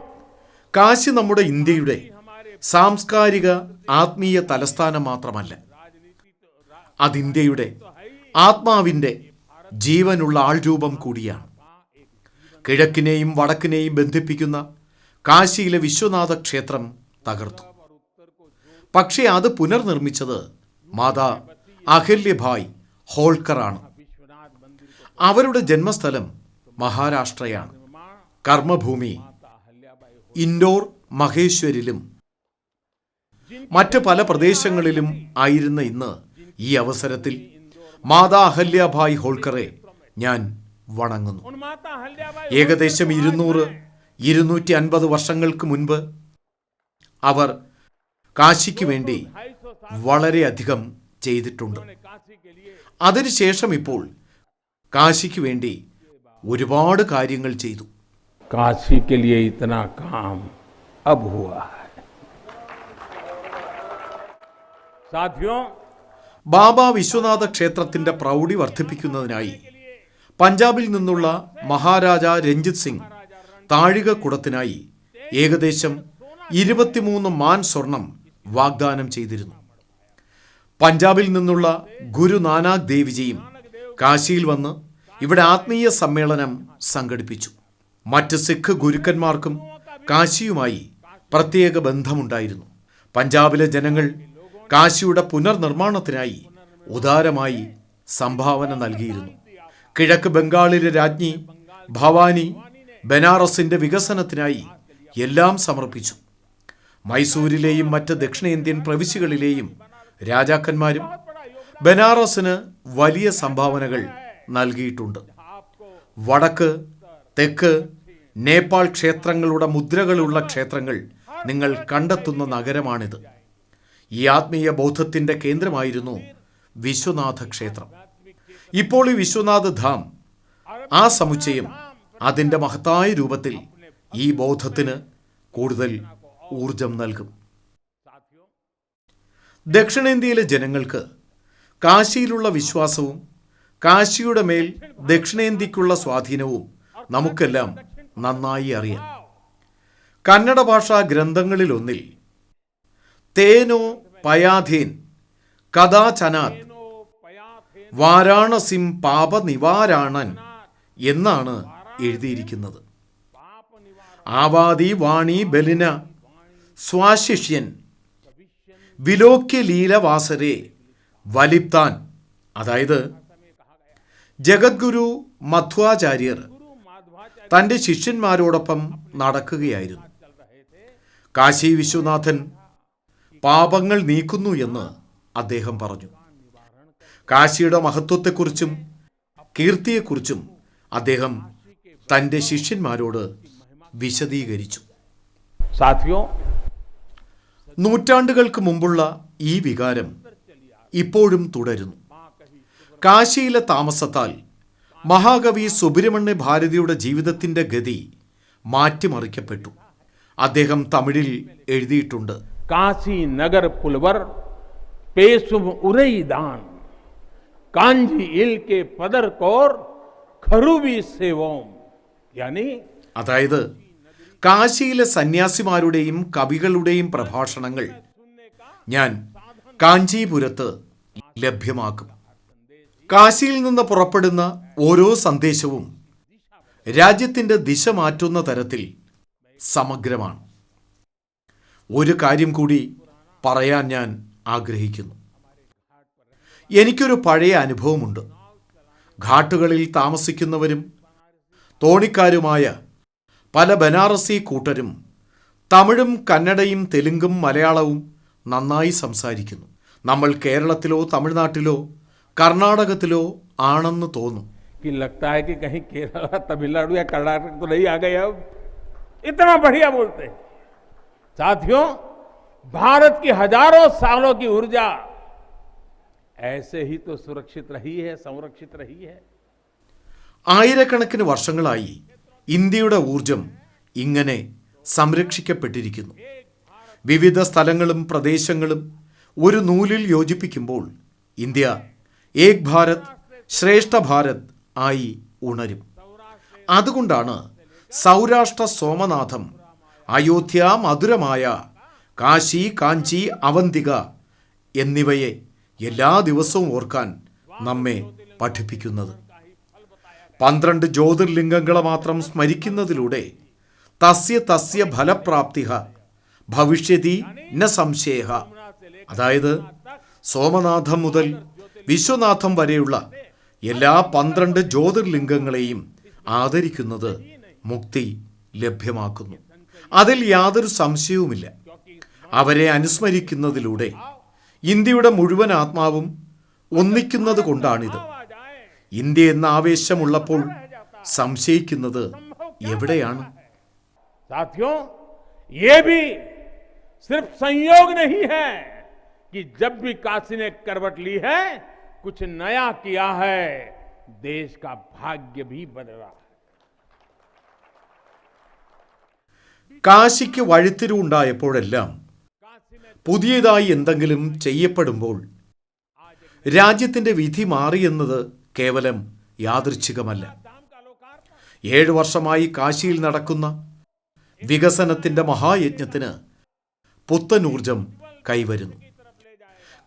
Speaker 2: കാശി നമ്മുടെ ഇന്ത്യയുടെ സാംസ്കാരിക ആത്മീയ തലസ്ഥാനം മാത്രമല്ല, അത് ഇന്ത്യയുടെ ആത്മാവിന്റെ ജീവനുള്ള ആൾരൂപം കൂടിയാണ്. കിഴക്കിനെയും വടക്കിനെയും ബന്ധിപ്പിക്കുന്ന കാശിയിലെ വിശ്വനാഥ ക്ഷേത്രം തകർത്തു. പക്ഷേ അത് പുനർനിർമ്മിച്ചത് മാതാ അഹല്യഭായ് ഹോൾക്കർ ആണ്. അവരുടെ ജന്മസ്ഥലം മഹാരാഷ്ട്രയാണ്. കർമ്മഭൂമി ഇൻഡോർ, മഹേശ്വരിലും മറ്റ് പല പ്രദേശങ്ങളിലും ആയിരുന്ന ഇന്ന് ഈ അവസരത്തിൽ മാതാ അഹല്യഭായ് ഹോൾക്കറെ ഞാൻ വണങ്ങുന്നു. ഏകദേശം 200-250 വർഷങ്ങൾക്ക് മുൻപ് അവർ കാശിക്ക് വേണ്ടി വളരെയധികം ചെയ്തിട്ടുണ്ട്. അതിനുശേഷം ഇപ്പോൾ കാശിക്ക് വേണ്ടി ഒരുപാട് കാര്യങ്ങൾ ചെയ്തു.
Speaker 1: काशी के लिए इतना काम अब हुआ है. साथियों,
Speaker 2: ബാബ വിശ്വനാഥ ക്ഷേത്രത്തിന്റെ പ്രൗഢി വർദ്ധിപ്പിക്കുന്നതിനായി പഞ്ചാബിൽ നിന്നുള്ള മഹാരാജ രഞ്ജിത് സിംഗ് താഴികക്കുടത്തിനായി ഏകദേശം 23 മാൻ സ്വർണം വാഗ്ദാനം ചെയ്തിരുന്നു. പഞ്ചാബിൽ നിന്നുള്ള ഗുരു നാനാക് ദേവ്ജിയും കാശിയിൽ വന്ന് ഇവിടെ ആത്മീയ സമ്മേളനം സംഘടിപ്പിച്ചു. മറ്റ് സിഖ് ഗുരുക്കന്മാർക്കും കാശിയുമായി പ്രത്യേക ബന്ധമുണ്ടായിരുന്നു. പഞ്ചാബിലെ ജനങ്ങൾ കാശിയുടെ പുനർനിർമ്മാണത്തിനായി ഉദാരമായി സംഭാവന നൽകിയിരുന്നു. കിഴക്ക് ബംഗാളിലെ രാജ്ഞി ഭവാനി ബനാറസിന്റെ വികസനത്തിനായി എല്ലാം സമർപ്പിച്ചു. മൈസൂരിലെയും മറ്റ് ദക്ഷിണേന്ത്യൻ പ്രവിശ്യകളിലെയും രാജാക്കന്മാരും ബനാറസിന് വലിയ സംഭാവനകൾ നൽകിയിട്ടുണ്ട്. വടക്ക്, തെക്ക്, നേപ്പാൾ ക്ഷേത്രങ്ങളുടെ മുദ്രകളുള്ള ക്ഷേത്രങ്ങൾ നിങ്ങൾ കണ്ടെത്തുന്ന നഗരമാണിത്. ഈ ആത്മീയ ബൗദ്ധത്തിന്റെ കേന്ദ്രമായിരുന്നു വിശ്വനാഥ ക്ഷേത്രം. ഇപ്പോൾ ഈ വിശ്വനാഥ ധാം, ആ സമുച്ചയം അതിന്റെ മഹത്തായ രൂപത്തിൽ ഈ ബൗദ്ധത്തിന് കൂടുതൽ ഊർജം നൽകും. ദക്ഷിണേന്ത്യയിലെ ജനങ്ങൾക്ക് കാശിയിലുള്ള വിശ്വാസവും കാശിയുടെ മേൽ ദക്ഷിണേന്ത്യക്കുള്ള സ്വാധീനവും നമുക്കെല്ലാം നന്നായി അറിയാം. കന്നഡ ഭാഷാ ഗ്രന്ഥങ്ങളിലൊന്നിൽ തേനോ പയാധേൻ കഥാചനാത് വാരാണസിം പാപ നിവാരാണൻ എന്നാണ് എഴുതിയിരിക്കുന്നത്. ആവാദി വാണി ബലിന സ്വാശിഷ്യൻ വിലോക്യ ലീലവാസരെ വലിപ്താൻ. അതായത് ജഗദ്ഗുരു മധ്വാചാര്യർ തൻ്റെ ശിഷ്യന്മാരോടൊപ്പം നടക്കുകയായിരുന്നു. കാശി വിശ്വനാഥൻ പാപങ്ങൾ നീക്കുന്നു എന്ന് അദ്ദേഹം പറഞ്ഞു. കാശിയുടെ മഹത്വത്തെക്കുറിച്ചും കീർത്തിയെക്കുറിച്ചും അദ്ദേഹം തൻ്റെ ശിഷ്യന്മാരോട് വിശദീകരിച്ചു.
Speaker 1: साथियों,
Speaker 2: നൂറ്റാണ്ടുകൾക്ക് മുമ്പുള്ള ഈ വികാരം ഇപ്പോഴും തുടരുന്നു. കാശിയിലെ താമസത്താൽ മഹാകവി സുബ്രഹ്മണ്യ ഭാരതിയുടെ ജീവിതത്തിന്റെ ഗതി മാറ്റിമറിക്കപ്പെട്ടു. അദ്ദേഹം തമിഴിൽ എഴുതിയിട്ടുണ്ട്.
Speaker 1: काशी नगर पुलवर पेसुम उरईदान कांजी इल के पदर कोर खरुबी सेवोम. यानी
Speaker 2: അതായത് കാശിയിലെ സന്യാസിമാരുടെയും കവികളുടെയും പ്രഭാഷണങ്ങൾ ഞാൻ കാഞ്ചീപുരത്ത് ലഭ്യമാക്കും. കാശിയിൽ നിന്ന് പുറപ്പെടുന്ന ഓരോ സന്ദേശവും രാജ്യത്തിൻ്റെ ദിശ മാറ്റുന്ന തരത്തിൽ സമഗ്രമാണ്. ഒരു കാര്യം കൂടി പറയാൻ ഞാൻ ആഗ്രഹിക്കുന്നു. എനിക്കൊരു പഴയ അനുഭവമുണ്ട്. ഘാട്ടുകളിൽ താമസിക്കുന്നവരും തോണിക്കാരുമായ പല ബനാറസി കൂട്ടരും തമിഴും കന്നഡയും തെലുങ്കും മലയാളവും നന്നായി സംസാരിക്കുന്നു. നമ്മൾ കേരളത്തിലോ തമിഴ്നാട്ടിലോ കർണാടകത്തിലോ ആണെന്ന് തോന്നും.
Speaker 1: कि लगता है कि कहीं केरला तमिलनाडु या कर्नाटक तो नहीं आ गए, अब इतना बढ़िया बोलते हैं. साथियों, भारत की हजारों सालों की ऊर्जा ऐसे ही तो सुरक्षित रही है, संरक्षित रही है.
Speaker 2: ആയിരക്കണക്കിന് വർഷങ്ങളായി ഇന്ത്യയുടെ ഊർജം ഇങ്ങനെ സംരക്ഷിക്കപ്പെട്ടിരിക്കുന്നു. വിവിധ സ്ഥലങ്ങളും പ്രദേശങ്ങളും ഒരു നൂലിൽ യോജിപ്പിക്കുമ്പോൾ ഇന്ത്യ ഏക് ഭാരത് ശ്രേഷ്ഠ ഭാരത് ആയി ഉണരും. അതുകൊണ്ടാണ് സൗരാഷ്ട്ര സോമനാഥം, അയോധ്യ മധുരമായ കാശി കാഞ്ചി അവന്തിക എന്നിവയെ എല്ലാ ദിവസവും ഓർക്കാൻ നമ്മെ പഠിപ്പിക്കുന്നത്. 12 ജ്യോതിർലിംഗങ്ങളെ മാത്രം സ്മരിക്കുന്നതിലൂടെ തസ്യ തസ്യ ഫലപ്രാപ്തിഹ ഭവിഷ്യതി ന സംശയഃ, അതായത് സോമനാഥം മുതൽ വിശ്വനാഥം വരെയുള്ള എല്ലാ 12 ജ്യോതിർലിംഗങ്ങളെയും ആദരിക്കുന്നത് മുക്തി ലഭ്യമാക്കുന്നു. അതിൽ യാതൊരു സംശയവുമില്ല. അവരെ അനുസ്മരിക്കുന്നതിലൂടെ ഇന്ത്യയുടെ മുഴുവൻ ആത്മാവും ഒന്നിക്കുന്നത് കൊണ്ടാണിത്. ഇന്ത്യ എന്ന ആവേശമുള്ളപ്പോൾ സംശയിക്കുന്നത് എവിടെയാണ്?
Speaker 1: साथियों, ये भी सिर्फ संयोग नहीं है कि जब भी काशी ने करवट ली है, कुछ नया किया है, देश का भाग्य भी बदला है.
Speaker 2: കാശിക്ക് വഴിത്തിരിവുണ്ടായപ്പോഴെല്ലാം പുതിയതായി എന്തെങ്കിലും ചെയ്യപ്പെടുമ്പോൾ രാജ്യത്തിൻ്റെ വിധി മാറിയെന്നത് കേവലം യാദൃച്ഛികമല്ല. 7 വർഷമായി കാശിയിൽ നടക്കുന്ന വികസനത്തിൻ്റെ മഹായജ്ഞത്തിന് പുത്തനൂർജം കൈവരുന്നു.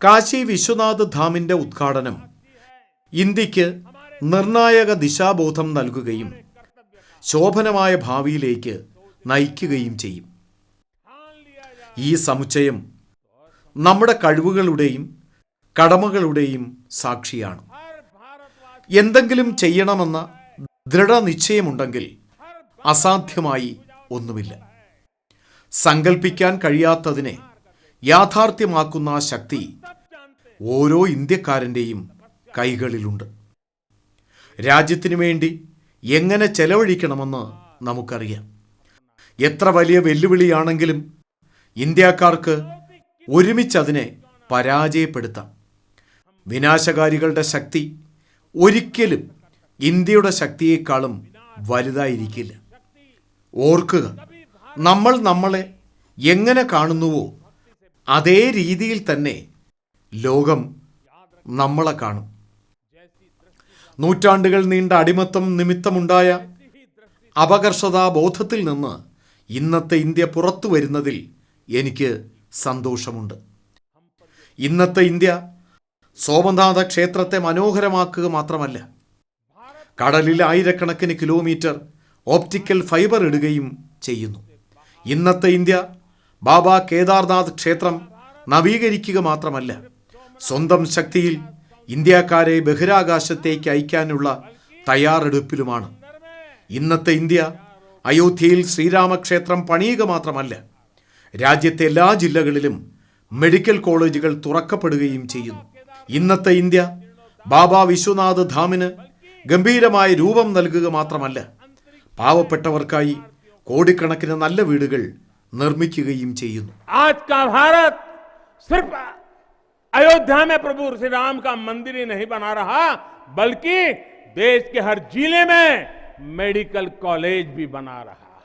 Speaker 2: കാശി വിശ്വനാഥ് ധാമിൻ്റെ ഉദ്ഘാടനം ഇന്ത്യക്ക് നിർണായക ദിശാബോധം നൽകുകയും ശോഭനമായ ഭാവിയിലേക്ക് നയിക്കുകയും ചെയ്യും. ഈ സമുച്ചയം നമ്മുടെ കഴിവുകളുടെയും കടമകളുടെയും സാക്ഷിയാണ്. എന്തെങ്കിലും ചെയ്യണമെന്ന ദൃഢനിശ്ചയമുണ്ടെങ്കിൽ അസാധ്യമായി ഒന്നുമില്ല. സങ്കൽപ്പിക്കാൻ കഴിയാത്തതിനെ യാഥാർത്ഥ്യമാക്കുന്ന ശക്തി ഓരോ ഇന്ത്യക്കാരൻ്റെയും കൈകളിലുണ്ട്. രാജ്യത്തിനു വേണ്ടി എങ്ങനെ ചെലവഴിക്കണമെന്ന് നമുക്കറിയാം. എത്ര വലിയ വെല്ലുവിളിയാണെങ്കിലും ഇന്ത്യക്കാർക്ക് ഒരുമിച്ചതിനെ പരാജയപ്പെടുത്താം. വിനാശകാരികളുടെ ശക്തി ഒരിക്കലും ഇന്ത്യയുടെ ശക്തിയേക്കാളും വലുതായിരിക്കില്ല. ഓർക്കുക, നമ്മൾ നമ്മളെ എങ്ങനെ കാണുന്നുവോ അതേ രീതിയിൽ തന്നെ ലോകം നമ്മളെ കാണും. നൂറ്റാണ്ടുകൾ നീണ്ട അടിമത്തം നിമിത്തമുണ്ടായ അപകർഷതാബോധത്തിൽ നിന്ന് ഇന്നത്തെ ഇന്ത്യ പുറത്തു വരുന്നതിൽ എനിക്ക് സന്തോഷമുണ്ട്. ഇന്നത്തെ ഇന്ത്യ സോമനാഥ ക്ഷേത്രത്തെ മനോഹരമാക്കുക മാത്രമല്ല, കടലിൽ ആയിരക്കണക്കിന് കിലോമീറ്റർ ഓപ്റ്റിക്കൽ ഫൈബർ ഇടുകയും ചെയ്യുന്നു. ഇന്നത്തെ ഇന്ത്യ ബാബ കേദാർനാഥ് ക്ഷേത്രം നവീകരിക്കുക മാത്രമല്ല, സ്വന്തം ശക്തിയിൽ ഇന്ത്യക്കാരെ ബഹിരാകാശത്തേക്ക് അയക്കാനുള്ള തയ്യാറെടുപ്പിലുമാണ്. ഇന്നത്തെ ഇന്ത്യ അയോധ്യയിൽ ശ്രീരാമക്ഷേത്രം പണിയുക മാത്രമല്ല, രാജ്യത്തെ എല്ലാ ജില്ലകളിലും മെഡിക്കൽ കോളേജുകൾ തുറക്കപ്പെടുകയും ചെയ്യുന്നു. ഇന്നത്തെ ഇന്ത്യ ബാബ വിശ്വനാഥ് ധാമിന് ഗംഭീരമായ രൂപം നൽകുക മാത്രമല്ല, പാവപ്പെട്ടവർക്കായി കോടിക്കണക്കിന് നല്ല വീടുകൾ നിർമ്മിക്കുകയും ചെയ്യുന്നു.
Speaker 1: आज का भारत सिर्फ अयोध्या में प्रभु श्री राम का मंदिर ही नहीं बना रहा, बल्कि देश के हर जिले में मेडिकल कॉलेज भी बना रहा है.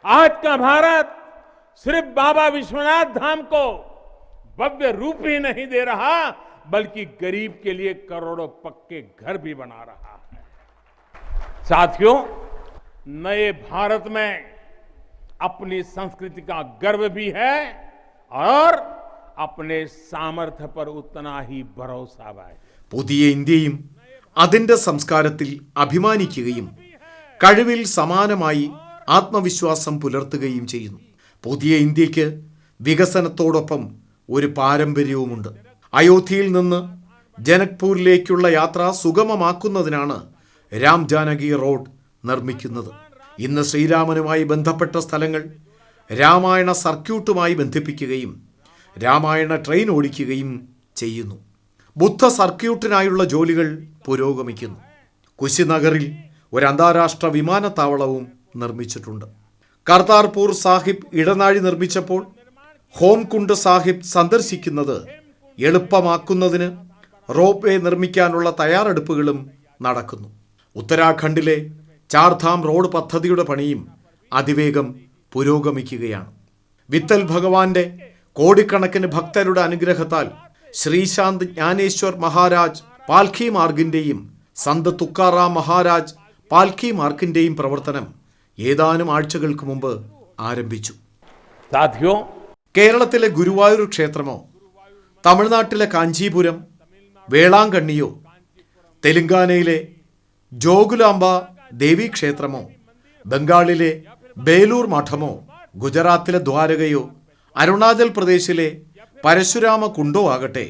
Speaker 1: आज का भारत सिर्फ बाबा विश्वनाथ धाम को भव्य रूप ही नहीं दे रहा, बल्कि गरीब के लिए करोड़ों पक्के घर भी बना रहा है. साथियों, नए भारत में अपनी संस्कृति का गर्व भी है और अपने सामर्थ्य पर उतना ही भरोसा है.
Speaker 2: പുതിയ ഇന്ത്യയും അതിൻ്റെ സംസ്കാരത്തിൽ അഭിമാനിക്കുകയും കഴിവിൽ സമാനമായി ആത്മവിശ്വാസം പുലർത്തുകയും ചെയ്യുന്നു. പുതിയ ഇന്ത്യക്ക് വികസനത്തോടൊപ്പം ഒരു പാരമ്പര്യവുമുണ്ട്. അയോധ്യയിൽ നിന്ന് ജനക്പൂരിലേക്കുള്ള യാത്ര സുഗമമാക്കുന്നതിനാണ് രാം ജാനകി റോഡ് നിർമ്മിക്കുന്നത്. ഇന്ന് ശ്രീരാമനുമായി ബന്ധപ്പെട്ട സ്ഥലങ്ങൾ രാമായണ സർക്യൂട്ടുമായി ബന്ധിപ്പിക്കുകയും രാമായണ ട്രെയിൻ ഓടിക്കുകയും ചെയ്യുന്നു. ബുദ്ധ സർക്യൂട്ടിനായുള്ള ജോലികൾ പുരോഗമിക്കുന്നു. കുശിനഗറിൽ ഒരു അന്താരാഷ്ട്ര വിമാനത്താവളവും നിർമ്മിച്ചിട്ടുണ്ട്. കർതാർപൂർ സാഹിബ് ഇടനാഴി നിർമ്മിച്ചപ്പോൾ ഹോംകുണ്ട് സാഹിബ് സന്ദർശിക്കുന്നത് എളുപ്പമാക്കുന്നതിന് റോപ്പ് വേ നിർമ്മിക്കാനുള്ള തയ്യാറെടുപ്പുകളും നടക്കുന്നു. ഉത്തരാഖണ്ഡിലെ ചാർധാം റോഡ് പദ്ധതിയുടെ പണിയും അതിവേഗം പുരോഗമിക്കുകയാണ്. വിത്തൽ ഭഗവാന്റെ കോടിക്കണക്കിന് ഭക്തരുടെ അനുഗ്രഹത്താൽ ശ്രീശാന്ത് ജ്ഞാനേശ്വർ മഹാരാജ് പാൽഖി മാർഗിൻ്റെയും സന്ത് തുക്കാറാം മഹാരാജ് പാൽഖി മാർഗിൻ്റെയും പ്രവർത്തനം ഏതാനും ആഴ്ചകൾക്ക് മുമ്പ് ആരംഭിച്ചു. കേരളത്തിലെ ഗുരുവായൂർ ക്ഷേത്രമോ തമിഴ്നാട്ടിലെ കാഞ്ചീപുരം വേളാങ്കണ്ണിയോ തെലങ്കാനയിലെ ജോഗുലാംബ ദേവീക്ഷേത്രമോ ബംഗാളിലെ ബേലൂർ മഠമോ ഗുജറാത്തിലെ ദ്വാരകയോ അരുണാചൽ പ്രദേശിലെ പരശുരാമ കുണ്ടോ ആകട്ടെ,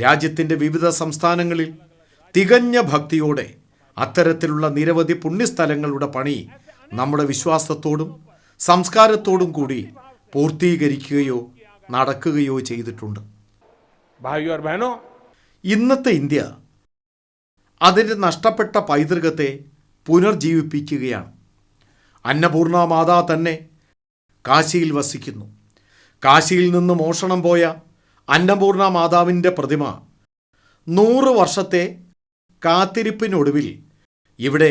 Speaker 2: രാജ്യത്തിൻ്റെ വിവിധ സംസ്ഥാനങ്ങളിൽ തികഞ്ഞ ഭക്തിയോടെ അത്തരത്തിലുള്ള നിരവധി പുണ്യസ്ഥലങ്ങളുടെ പണി നമ്മുടെ വിശ്വാസത്തോടും സംസ്കാരത്തോടും കൂടി പൂർത്തീകരിക്കുകയോ നടക്കുകയോ ചെയ്തിട്ടുണ്ട്. ഇന്നത്തെ ഇന്ത്യ അതിൻ്റെ നഷ്ടപ്പെട്ട പൈതൃകത്തെ പുനർജീവിപ്പിക്കുകയാണ്. അന്നപൂർണ മാതാ തന്നെ കാശിയിൽ വസിക്കുന്നു. കാശിയിൽ നിന്ന് മോഷണം പോയ അന്നപൂർണ മാതാവിൻ്റെ പ്രതിമ 100 വർഷത്തെ കാത്തിരിപ്പിനൊടുവിൽ ഇവിടെ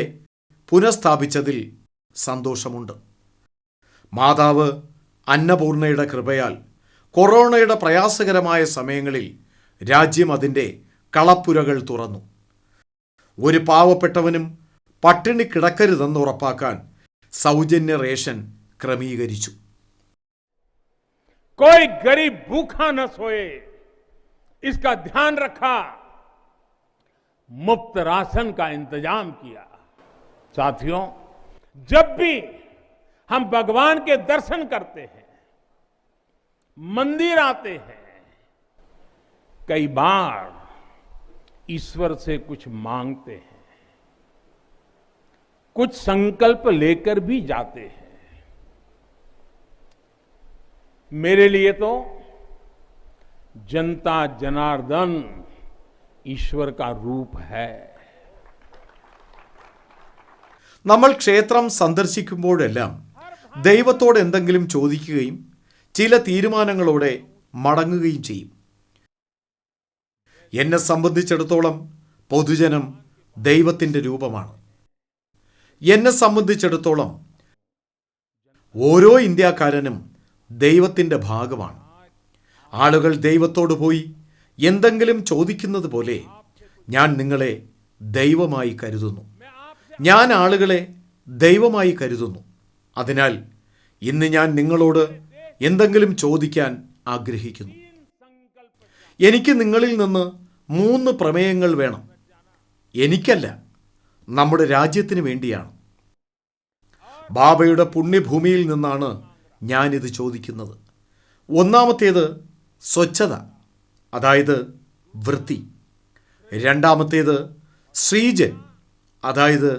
Speaker 2: പുനഃസ്ഥാപിച്ചതിൽ സന്തോഷമുണ്ട്. മാതാവ് അന്നപൂർണയുടെ കൃപയാൽ കൊറോണയുടെ പ്രയാസകരമായ സമയങ്ങളിൽ രാജ്യം അതിൻ്റെ കളപ്പുരകൾ തുറന്നു. ഒരു പാവപ്പെട്ടവനും പട്ടിണി കിടക്കരുതെന്ന് ഉറപ്പാക്കാൻ സൗജന്യ റേഷൻ ക്രമീകരിച്ചു.
Speaker 1: कोई गरीब भूखा न सोए, इसका ध्यान रखा. मुफ्त राशन का इंतजाम किया. साथियों, जब भी हम भगवान के दर्शन करते हैं, मंदिर आते हैं, कई बार ईश्वर से कुछ मांगते हैं, कुछ संकल्प लेकर भी जाते हैं. मेरे लिए तो जनता जनार्दन ईश्वर का रूप है.
Speaker 2: നമ്മൾ ക്ഷേത്രം സന്ദർശിക്കുമ്പോഴെല്ലാം ദൈവത്തോട് എന്തെങ്കിലും ചോദിക്കുകയും ചില തീരുമാനങ്ങളോടെ മടങ്ങുകയും ചെയ്യും. എന്നെ സംബന്ധിച്ചിടത്തോളം പൊതുജനം ദൈവത്തിൻ്റെ രൂപമാണ്. എന്നെ സംബന്ധിച്ചിടത്തോളം ഓരോ ഇന്ത്യക്കാരനും ദൈവത്തിൻ്റെ ഭാഗമാണ്. ആളുകൾ ദൈവത്തോട് പോയി എന്തെങ്കിലും ചോദിക്കുന്നത് പോലെ ഞാൻ നിങ്ങളെ ദൈവമായി കരുതുന്നു. ഞാൻ ആളുകളെ ദൈവമായി കരുതുന്നു. അതിനാൽ ഇന്ന് ഞാൻ നിങ്ങളോട് എന്തെങ്കിലും ചോദിക്കാൻ ആഗ്രഹിക്കുന്നു. എനിക്ക് നിങ്ങളിൽ നിന്ന് 3 പ്രമേയങ്ങൾ വേണം. എനിക്കല്ല, നമ്മുടെ രാജ്യത്തിന് വേണ്ടിയാണ്. ബാബയുടെ പുണ്യഭൂമിയിൽ നിന്നാണ് ഞാനിത് ചോദിക്കുന്നത്. ഒന്നാമത്തേത് സ്വച്ഛത, അതായത് വൃത്തി. രണ്ടാമത്തേത് ശ്രീജൻ, അതായത്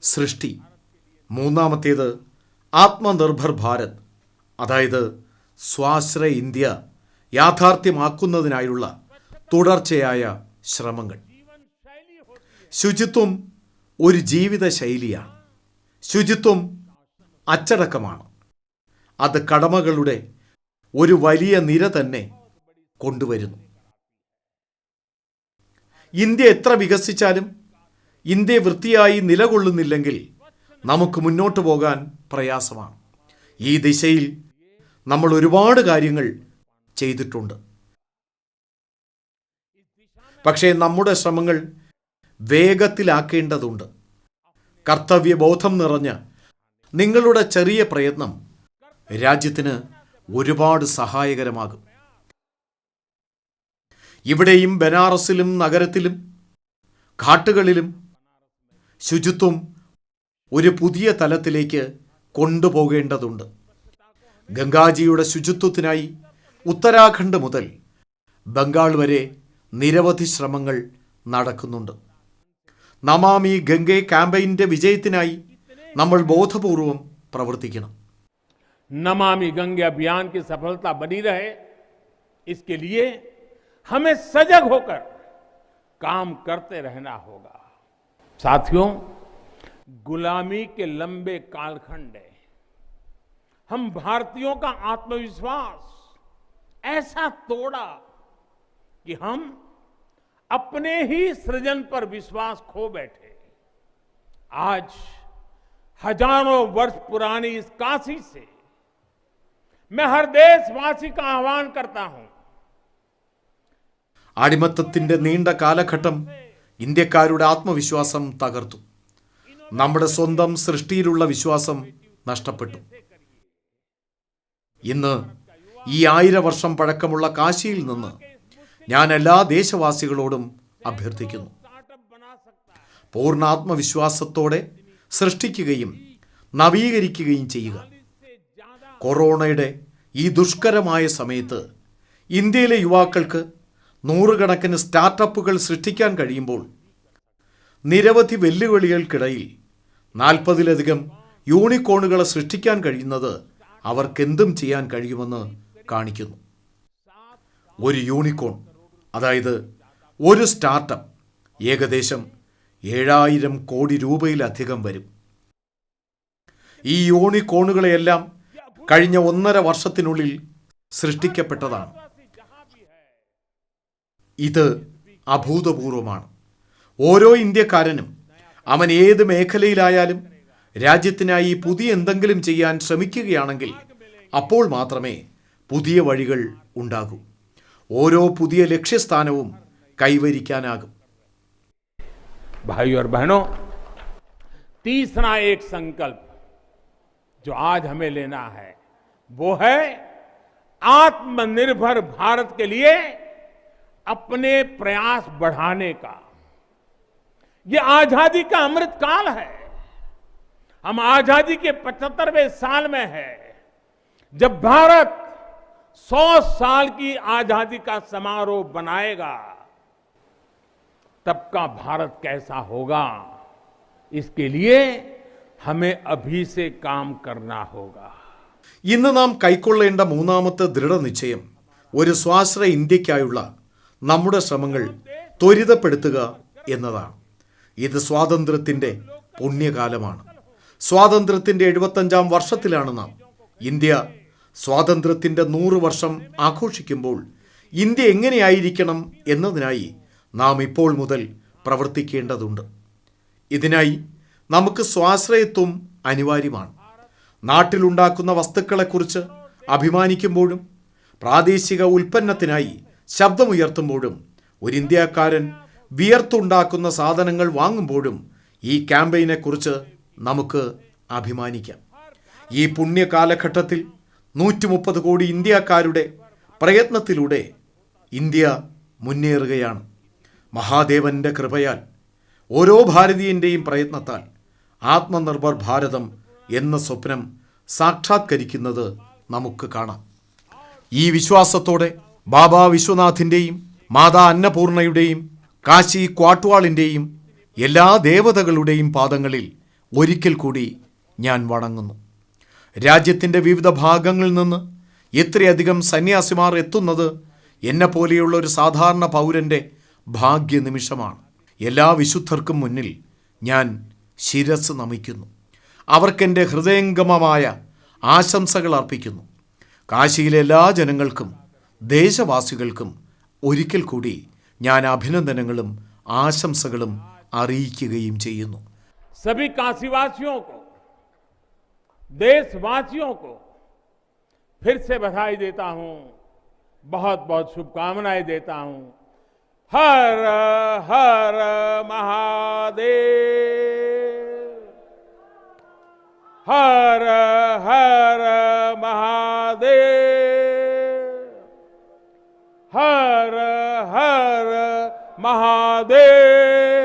Speaker 2: സൃഷ്ടി. മൂന്നാമത്തേത് ആത്മനിർഭർ ഭാരത്, അതായത് സ്വാശ്രയ ഇന്ത്യ യാഥാർത്ഥ്യമാക്കുന്നതിനായുള്ള തുടർച്ചയായ ശ്രമങ്ങൾ. ശുചിത്വം ഒരു ജീവിത ശൈലിയാണ്. ശുചിത്വം അച്ചടക്കമാണ്. അത് കടമകളുടെ ഒരു വലിയ നിര തന്നെ കൊണ്ടുവരുന്നു. ഇന്ത്യ എത്ര വികസിച്ചാലും ഇന്ത്യ വൃത്തിയായി നിലകൊള്ളുന്നില്ലെങ്കിൽ നമുക്ക് മുന്നോട്ട് പോകാൻ പ്രയാസമാണ്. ഈ ദിശയിൽ നമ്മൾ ഒരുപാട് കാര്യങ്ങൾ ചെയ്തിട്ടുണ്ട്. പക്ഷേ നമ്മുടെ ശ്രമങ്ങൾ വേഗത്തിലാക്കേണ്ടതുണ്ട്. കർത്തവ്യബോധം നിറഞ്ഞ നിങ്ങളുടെ ചെറിയ പ്രയത്നം രാജ്യത്തിന് ഒരുപാട് സഹായകരമാകും. ഇവിടെയും ബനാറസിലും നഗരത്തിലും ഘാട്ടുകളിലും ശുചിത്വം ഒരു പുതിയ തലത്തിലേക്ക് കൊണ്ടുപോകേണ്ടതുണ്ട്. ഗംഗാജിയുടെ ശുചിത്വത്തിനായി ഉത്തരാഖണ്ഡ് മുതൽ ബംഗാൾ വരെ നിരവധി ശ്രമങ്ങൾ നടക്കുന്നുണ്ട്. നമാമി ഗംഗെ ക്യാമ്പയിൻ്റെ വിജയത്തിനായി നമ്മൾ ബോധപൂർവം പ്രവർത്തിക്കണം.
Speaker 1: नमामि गंगे अभियान की सफलता बनी रहे, इसके लिए हमें सजग होकर काम करते रहना होगा. साथियों, गुलामी के लंबे कालखंड में हम भारतीयों का आत्मविश्वास ऐसा तोड़ा कि हम अपने ही सृजन पर विश्वास खो बैठे. आज हजारों वर्ष पुरानी इस काशी से मैं हर देशवासी का आह्वान करता हूं.
Speaker 2: അടിമത്തത്തിന്റെ നീണ്ട കാലഘട്ടം ഇന്ത്യക്കാരുടെ ആത്മവിശ്വാസം തകർത്തു. നമ്മുടെ സ്വന്തം സൃഷ്ടിയിലുള്ള വിശ്വാസം നഷ്ടപ്പെട്ടു. ഇന്ന് ഈ 1000 വർഷം പഴക്കമുള്ള കാശിയിൽ നിന്ന് ഞാൻ എല്ലാ ദേശവാസികളോടും അഭ്യർത്ഥിക്കുന്നു. പൂർണ്ണ ആത്മവിശ്വാസത്തോടെ സൃഷ്ടിക്കുകയും നവീകരിക്കുകയും ചെയ്യുക. കൊറോണയുടെ ഈ ദുഷ്കരമായ സമയത്ത് ഇന്ത്യയിലെ യുവാക്കൾക്ക് നൂറുകണക്കിന് സ്റ്റാർട്ടപ്പുകൾ സൃഷ്ടിക്കാൻ കഴിയുമ്പോൾ നിരവധി വെല്ലുവിളികൾക്കിടയിൽ 40-ലധികം യൂണിക്കോണുകളെ സൃഷ്ടിക്കാൻ കഴിയുന്നത് അവർക്കെന്തും ചെയ്യാൻ കഴിയുമെന്ന് കാണിക്കുന്നു. ഒരു യൂണിക്കോൺ, അതായത് ഒരു സ്റ്റാർട്ടപ്പ്, ഏകദേശം 7000 കോടി രൂപയിലധികം വരും. ഈ യൂണിക്കോണുകളെയെല്ലാം കഴിഞ്ഞ 1.5 വർഷത്തിനുള്ളിൽ സൃഷ്ടിക്കപ്പെട്ടതാണ്. ഇത് അഭൂതപൂർവമാണ്. ഓരോ ഇന്ത്യക്കാരനും അവൻ ഏത് മേഖലയിലായാലും രാജ്യത്തിനായി പുതിയ എന്തെങ്കിലും ചെയ്യാൻ ശ്രമിക്കുകയാണെങ്കിൽ അപ്പോൾ മാത്രമേ പുതിയ വഴികൾ ഉണ്ടാകൂ. ഓരോ പുതിയ ലക്ഷ്യസ്ഥാനവും കൈവരിക്കാനാകും.
Speaker 1: भाइयों और बहनों, तीसरा एक संकल्प जो आज हमें लेना है वो है आत्मनिर्भर भारत के लिए अपने प्रयास बढ़ाने का. ये आजादी का अमृत काल है. हम आजादी के 75वें साल में है. जब भारत 100 साल की आजादी का समारोह बनाएगा, तब का भारत कैसा होगा, इसके लिए हमें अभी से काम करना होगा.
Speaker 2: ഇന്ന് നാം കൈക്കൊള്ളേണ്ട മൂന്നാമത്തെ ദൃഢനിശ്ചയം ഒരു സ്വാശ്രയ ഇന്ത്യക്കായുള്ള നമ്മുടെ ശ്രമങ്ങൾ ത്വരിതപ്പെടുത്തുക എന്നതാണ്. ഇത് സ്വാതന്ത്ര്യത്തിൻ്റെ പുണ്യകാലമാണ്. സ്വാതന്ത്ര്യത്തിൻ്റെ 75ാം വർഷത്തിലാണ് നാം. ഇന്ത്യ സ്വാതന്ത്ര്യത്തിൻ്റെ 100 വർഷം ആഘോഷിക്കുമ്പോൾ ഇന്ത്യ എങ്ങനെയായിരിക്കണം എന്നതിനായി നാം ഇപ്പോൾ മുതൽ പ്രവർത്തിക്കേണ്ടതുണ്ട്. ഇതിനായി നമുക്ക് സ്വാശ്രയത്വം അനിവാര്യമാണ്. നാട്ടിലുണ്ടാക്കുന്ന വസ്തുക്കളെക്കുറിച്ച് അഭിമാനിക്കുമ്പോഴും പ്രാദേശിക ഉൽപ്പന്നത്തിനായി ശബ്ദമുയർത്തുമ്പോഴും ഒരു ഇന്ത്യക്കാരൻ വിയർത്തുണ്ടാക്കുന്ന സാധനങ്ങൾ വാങ്ങുമ്പോഴും ഈ ക്യാമ്പയിനെക്കുറിച്ച് നമുക്ക് അഭിമാനിക്കാം. ഈ പുണ്യകാലഘട്ടത്തിൽ 130 കോടി ഇന്ത്യക്കാരുടെ പ്രയത്നത്തിലൂടെ ഇന്ത്യ മുന്നേറുകയാണ്. മഹാദേവന്റെ കൃപയാൽ, ഓരോ ഭാരതീയൻ്റെയും പ്രയത്നത്താൽ ആത്മനിർഭർ ഭാരതം എന്ന സ്വപ്നം സാക്ഷാത്കരിക്കുന്നത് നമുക്ക് കാണാം. ഈ വിശ്വാസത്തോടെ ബാബാ വിശ്വനാഥിൻ്റെയും മാതാ അന്നപൂർണയുടെയും കാശി ക്വാട്വാളിൻ്റെയും എല്ലാ ദേവതകളുടെയും പാദങ്ങളിൽ ഒരിക്കൽ കൂടി ഞാൻ വണങ്ങുന്നു. രാജ്യത്തിൻ്റെ വിവിധ ഭാഗങ്ങളിൽ നിന്ന് എത്രയധികം സന്യാസിമാർ എത്തുന്നത് എന്നെപ്പോലെയുള്ള ഒരു സാധാരണ പൗരൻ്റെ ഭാഗ്യനിമിഷമാണ്. എല്ലാ വിശുദ്ധർക്കും മുന്നിൽ ഞാൻ ശിരസ് നമിക്കുന്നു. അവർക്കെൻ്റെ ഹൃദയംഗമമായ ആശംസകൾ അർപ്പിക്കുന്നു. കാശിയിലെ എല്ലാ ജനങ്ങൾക്കും ദേശവാസികൾക്കും ഒരിക്കൽ കൂടി ഞാൻ അഭിനന്ദനങ്ങളും ആശംസകളും അറിയിക്കുകയും ചെയ്യുന്നു.
Speaker 1: सभी काशीवासियों को, देशवासियों को फिर से बधाई देता हूं, बहुत बहुत शुभकामनाएं देता हूं. हर हर महादेव, हर हर महादेव, हर हर महादेव।